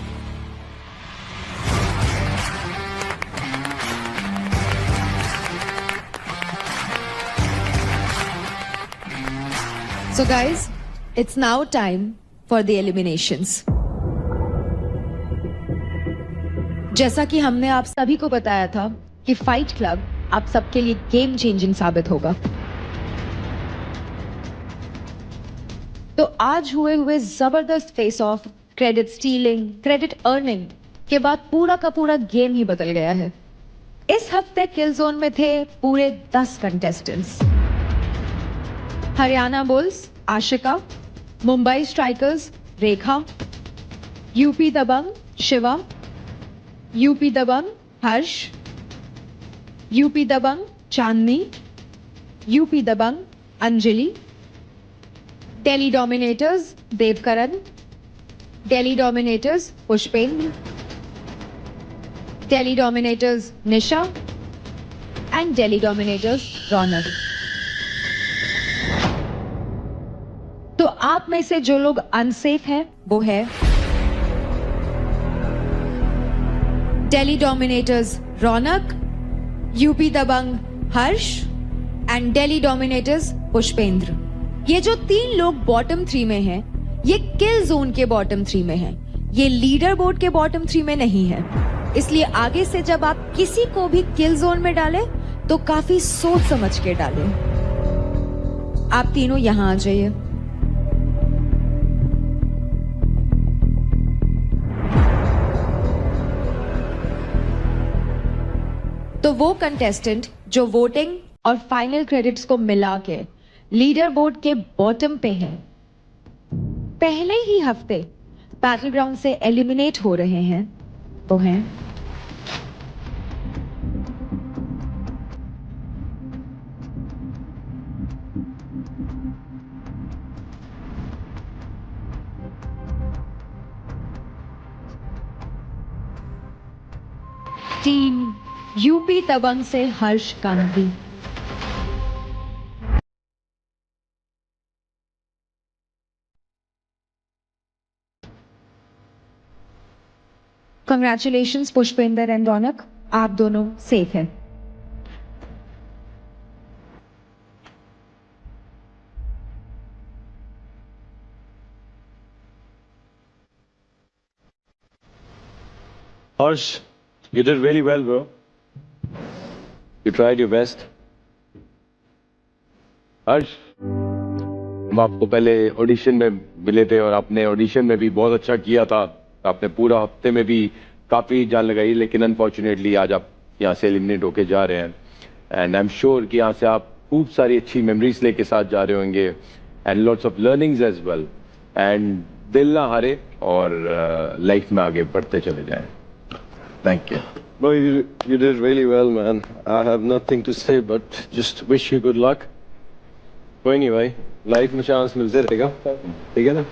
So guys, it's now time for the eliminations. जैसा कि हमने आप सभी को बताया था कि फाइट क्लब आप सबके लिए गेम चेंजिंग साबित होगा। तो आज हुए जबरदस्त face of, credit stealing, credit earning के बाद पूरा का पूरा गेम ही बदल गया है। इस हफ्ते किल जोन में थे पूरे 10 contestants. Haryana bulls Ashika, Mumbai strikers Rekha, UP Dabangg Shiva, UP Dabangg Harsh, UP Dabangg Chandni, UP Dabangg Anjali, Delhi dominators Devkaran, Delhi dominators Pushpendra, Delhi dominators Nisha and Delhi dominators Raunak. तो आप में से जो लोग अनसेफ हैं वो है Delhi dominators Raunak, UP Dabangg Harsh and Delhi dominators Pushpendra. ये जो 3 लोग बॉटम 3 में हैं, ये किल जोन के बॉटम 3 में हैं, ये लीडर बोर्ड के बॉटम 3 में नहीं है। इसलिए आगे से जब आप किसी को भी किल जोन में डालें तो काफी सोच समझ के डालें। आप तीनों यहां आ जाइए। तो वो कंटेस्टेंट जो वोटिंग और फाइनल क्रेडिट्स को मिला के लीडर बोर्ड के बॉटम पे हैं, पहले ही हफ्ते बैटल ग्राउंड से एलिमिनेट हो रहे हैं, वो हैं टीम यूपी दबंग से हर्ष गांधी। कंग्रेचुलेशंस पुष्पेंद्र एंड रौनक, आप दोनों सेफ हैं। Harsh, you did really well, bro. You tried your best. हर्ष, हम आपको पहले ऑडिशन में मिले थे और आपने ऑडिशन में भी बहुत अच्छा किया था। आपने पूरा हफ्ते में भी काफी जान लगाई, लेकिन अनफॉर्चुनेटली आज आप यहाँ से एलिमिनेट होके जा रहे हैं। एंड आई एम श्योर कि यहाँ से आप खूब सारी अच्छी मेमोरीज लेके साथ जा रहे होंगे and lots of learnings as well. And दिल ना हारे और लाइफ में आगे बढ़ते चले जाएं। Thank you. Bro, you did really well, man. I have nothing to say, but just wish you good luck. कोई नहीं भाई, लाइफ में चांस मिलते रहेगा, ठीक है ना?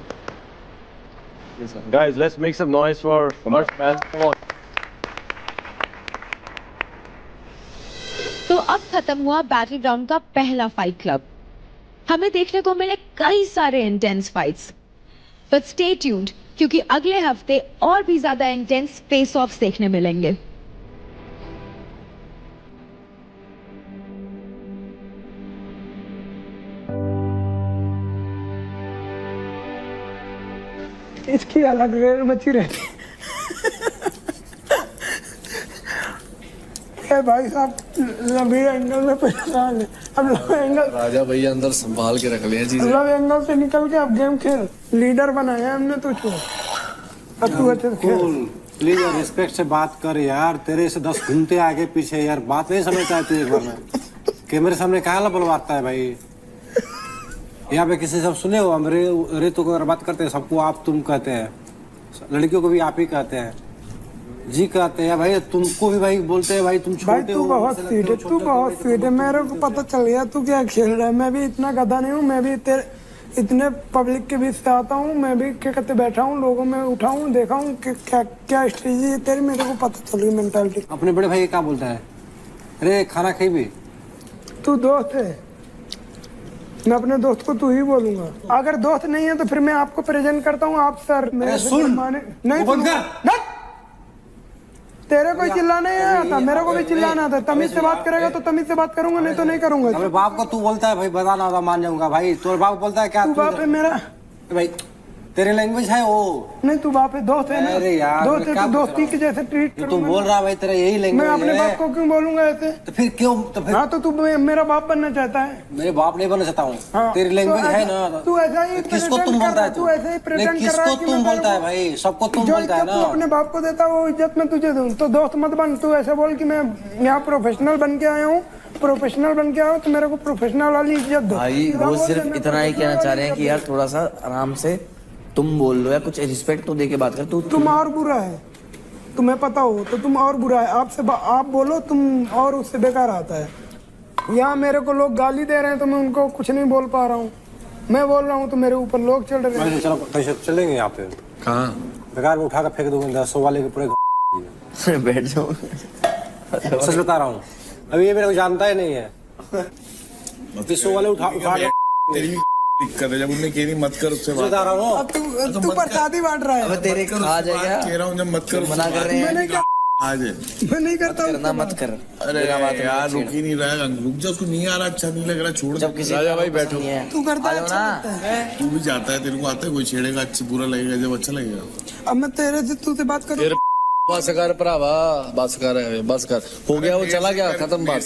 Guys, let's make some noise for Harsh, man. Come on. तो अब खत्म हुआ बैटल ग्राउंड का पहला फाइट क्लब। हमें देखने को मिले कई सारे intense fights, but stay tuned क्योंकि अगले हफ्ते और भी ज्यादा इंटेंस फेस ऑफ्स देखने मिलेंगे। इसकी अलग रेल मची रहती है भाई साहब। लंबी एंगल में परेशान है। अब लंबे एंगल राजा भैया अंदर संभाल के रख लिया चीजें। लंबे एंगल से निकल के अब गेम खेल। लीडर बनाया हमने तुझको, अब तू अच्छे से खेल। प्लीज यार रिस्पेक्ट से बात कर यार, तेरे से 10 घूमते आगे पीछे यार, बात नहीं समझता है तू एक बार में। कैमरे सामने कहाँ बुलवाता है भाई? यहाँ पे किसी सब सुने हो हम रेतों को अगर बात करते हैं सबको आप तुम कहते हैं, लड़कियों को भी आप ही कहते हैं, जी कहते हैं भाई, तुमको भी भाई बोलते हैं भाई तुम छोटे भाई तू बहुत स्वीट है, तू बहुत स्वीट है। मेरे को पता चल गया तू क्या खेल रहा है। मैं भी इतना गधा नहीं हूँ, मैं भी तेरे इतने पब्लिक के बीच से आता हूँ, मैं भी क्या कहते बैठा हूँ, लोगों में उठा हूँ, देखा हूँ कि क्या स्ट्रेटजी है तेरी। मेरे को पता चल गई मेंटालिटी। अपने बड़े भाई क्या बोलता है? अरे खाना खाई भी तू दोस्त है, मैं अपने दोस्त को तू ही बोलूंगा। अगर दोस्त नहीं है तो फिर मैं आपको प्रेजेंट करता हूँ। आप सर मेरे सुन नहीं तेरे को चिल्लाना ही आता, मेरे को भी चिल्लाना आता। तमीज से बात करेगा तो तमीज से बात करूंगा, नहीं तो नहीं करूंगा। अबे बाप को तू बोलता है भाई बताना होगा मान जाऊंगा भाई। तो बाप बोलता है क्या? तू बाप है मेरा भाई, तेरे लैंग्वेज है वो। नहीं तू बाप है, दोस्त है ना। अरे यार दोस्त है तो दोस्ती के जैसे ट्रीट करूंगा। तू बोल रहा भाई तेरा यही लैंग्वेज मैं है। अपने बाप को क्यों बोलूंगा ऐसे? तो फिर क्यों? तो फिर हाँ तो तू मेरा बाप बनना चाहता है? मेरे बाप नहीं बनना चाहता हूँ। तेरी लैंग्वेज है ना। तू ऐसा ही किसको तुम बोलता है? तू ऐसे ही प्रेजेंट कर रहा है। किसको तुम बोलता है भाई? सबको तुम बोलता है ना। तू अपने बाप को देता वो इज्जत में तुझे दूं तो दोस्त मत बन। तू ऐसे बोल कि मैं यहाँ प्रोफेशनल बन के आया हूँ, प्रोफेशनल बन के आया हूँ तो मेरे को प्रोफेशनल वाली इज्जत दो। भाई वो सिर्फ इतना ही कहना चाह रहे हैं कि यार थोड़ा सा आराम से तुम बोल लो या कुछ रिस्पेक्ट तो दे के बात कर। तुम और बुरा है, तुम्हें पता हो तो तुम और बुरा है। आपसे आप बोलो तुम और उससे बेकार आता है। यहाँ मेरे को लोग गाली दे रहे हैं तो मैं उनको कुछ नहीं बोल पा रहा हूँ। मैं बोल रहा हूँ तो मेरे ऊपर लोग चढ़ रहे हैं। चलो चलेंगे यहाँ पे। कहाँ? बेकार में उठा कर फेंक दूंगा 100 वाले के पूरे। बैठ जाओ। सच बता रहा हूँ, अभी ये मेरे को जानता ही नहीं है। 100 वाले उठा कर रहे जब उन्होंने कह रही मत कर उससे बात। बता रहा हूँ अब तू प्रसादी बांट रहा है। तेरे आ जाएगा, कह रहा हूँ जब मत कर मना कर रहे हैं। मैं नहीं करता हूँ। मत कर। अरे यार रुक ही नहीं रहा, रुक जा, उसको नहीं आ रहा, अच्छा नहीं लग रहा, छोड़। जब किसी राजा भाई बैठो। तू करता है तू भी जाता है, तेरे को आता है कोई छेड़ेगा अच्छा बुरा लगेगा जब अच्छा लगेगा। अब मैं तेरे से तुझसे बात करूँ। बस कर भरावा, बस कर हो गया, वो चला गया, खत्म बात।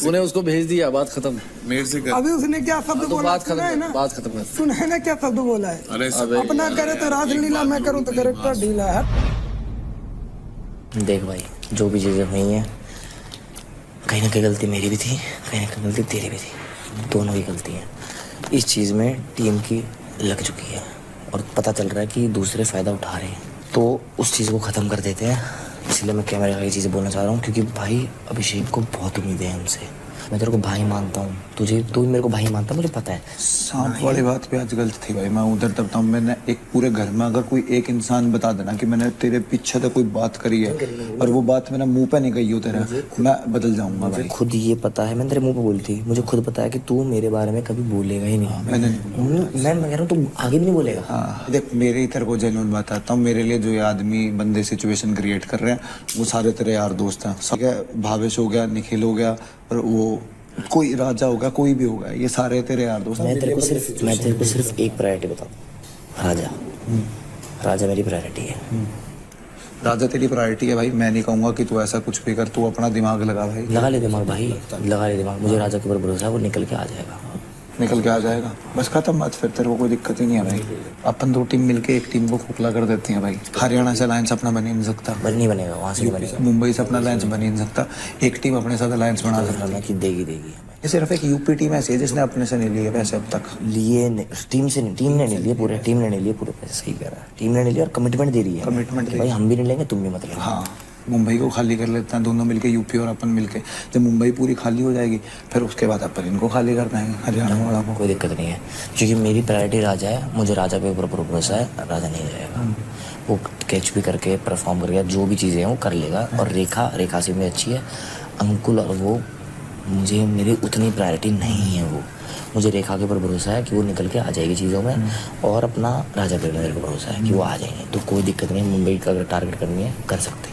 उन्हें उसको भेज दिया, बात खत्म। मेरे से कर। अभी उसने क्या शब्द बोला? बात खत्म है ना, बात खत्म है। सुना है ना क्या शब्द बोला है? अरे अपना करे तो रासलीला, मैं करूँ तो कैरेक्टर ढीला है। देख भाई जो भी चीजें हुई हैं कहीं ना कहीं गलती मेरी भी थी, कहीं ना कहीं गलती तेरी भी थी, दोनों की गलती है। इस चीज में टीम की लग चुकी है और पता चल रहा है कि दूसरे फायदा उठा रहे हैं, तो उस चीज़ को ख़त्म कर देते हैं। इसलिए मैं कैमरे का ये चीज़ें बोलना चाह रहा हूँ क्योंकि भाई अभिषेक को बहुत उम्मीदें हैं हमसे। मैं तेरे को भाई मानता हूँ, तुझे तू भी मेरे को भाई मानता है, मुझे पता है। सांप वाली बात पे आज गलत थी भाई, मैं उधर तब था। मैंने एक पूरे घर में अगर कोई एक इंसान बता देना कि मैंने तेरे पीछे तक कोई बात करी है और वो बात मेरा मुंह पे नहीं गई हो तेरा, मैं बदल जाऊंगा भाई। खुद ये पता है, मैंने तेरे मुंह पे बोली थी, मुझे खुद पता है कि तू मेरे बारे में कभी बोलेगा ही नहीं। मैं कह रहा हूँ तू आगे भी नहीं बोलेगा। हाँ देख, मेरे ही तेरे को जेन्युइन बताता हूँ, मेरे लिए जो ये आदमी बंदे सिचुएशन क्रिएट कर रहे हैं वो सारे तेरे यार दोस्त हैं। सब भावेश हो गया, निखिल हो गया, और वो कोई राजा होगा, कोई भी होगा, ये सारे तेरे यार दोस्त। मैं तेरे को सिर्फ एक प्रायोरिटी बताऊँ, राजा। राजा मेरी प्रायोरिटी है। राजा तेरी प्रायोरिटी है भाई, मैं नहीं कहूंगा कि तू ऐसा कुछ भी कर, तू अपना दिमाग लगा भाई। लगा ले दिमाग भाई, लगा ले दिमाग। मुझे राजा के ऊपर भरोसा है, वो निकल के आ जाएगा। निकल के आ जाएगा, बस खत्म बात, फिर तेरे को कोई दिक्कत ही नहीं है भाई। अपन दो टीम मिलके एक टीम को खोखला कर देती हैं भाई। हरियाणा से अलायंस अपना बन ही नहीं सकता, नहीं बनेगा, वहाँ से नहीं बनेगा। मुंबई से अपना अलायंस बन ही नहीं सकता, एक टीम अपने साथ अलायंस बना सकता है। देगी ये सिर्फ एक यूपी टीम ऐसी है जिसने अपने से नहीं लिए पैसे अब तक। लिए टीम से नहीं, टीम ने नहीं लिए पूरे, टीम ने नहीं लिए पूरे पैसे। सही कह रहा है, टीम ने नहीं लिया और कमिटमेंट दे रही है। कमिटमेंट भाई हम भी नहीं लेंगे, तुम भी मत लेना। हाँ, मुंबई को खाली कर लेते हैं दोनों मिलके, यूपी और अपन मिलके। जब मुंबई पूरी खाली हो जाएगी फिर उसके बाद अपन इनको खाली कर पाएंगे, हरियाणा वाला को। कोई दिक्कत नहीं है, क्योंकि मेरी प्रायोरिटी राजा है। मुझे राजा पे ऊपर भरोसा है, राजा नहीं जाएगा। वो कैच भी करके परफॉर्म करके जो भी चीज़ें हैं वो कर लेगा। और रेखा से भी अच्छी है। अंकुल और वो मुझे, मेरी उतनी प्रायोरिटी नहीं है। वो मुझे रेखा के ऊपर भरोसा है कि वो निकल के आ जाएगी चीज़ों में, और अपना राजा पे मेरे को भरोसा है कि वो आ जाएंगे। तो कोई दिक्कत नहीं, मुंबई का अगर टारगेट करनी है कर सकते हैं।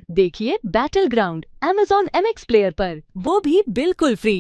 देखिए battle ground Amazon MX player पर, वो भी बिल्कुल फ्री।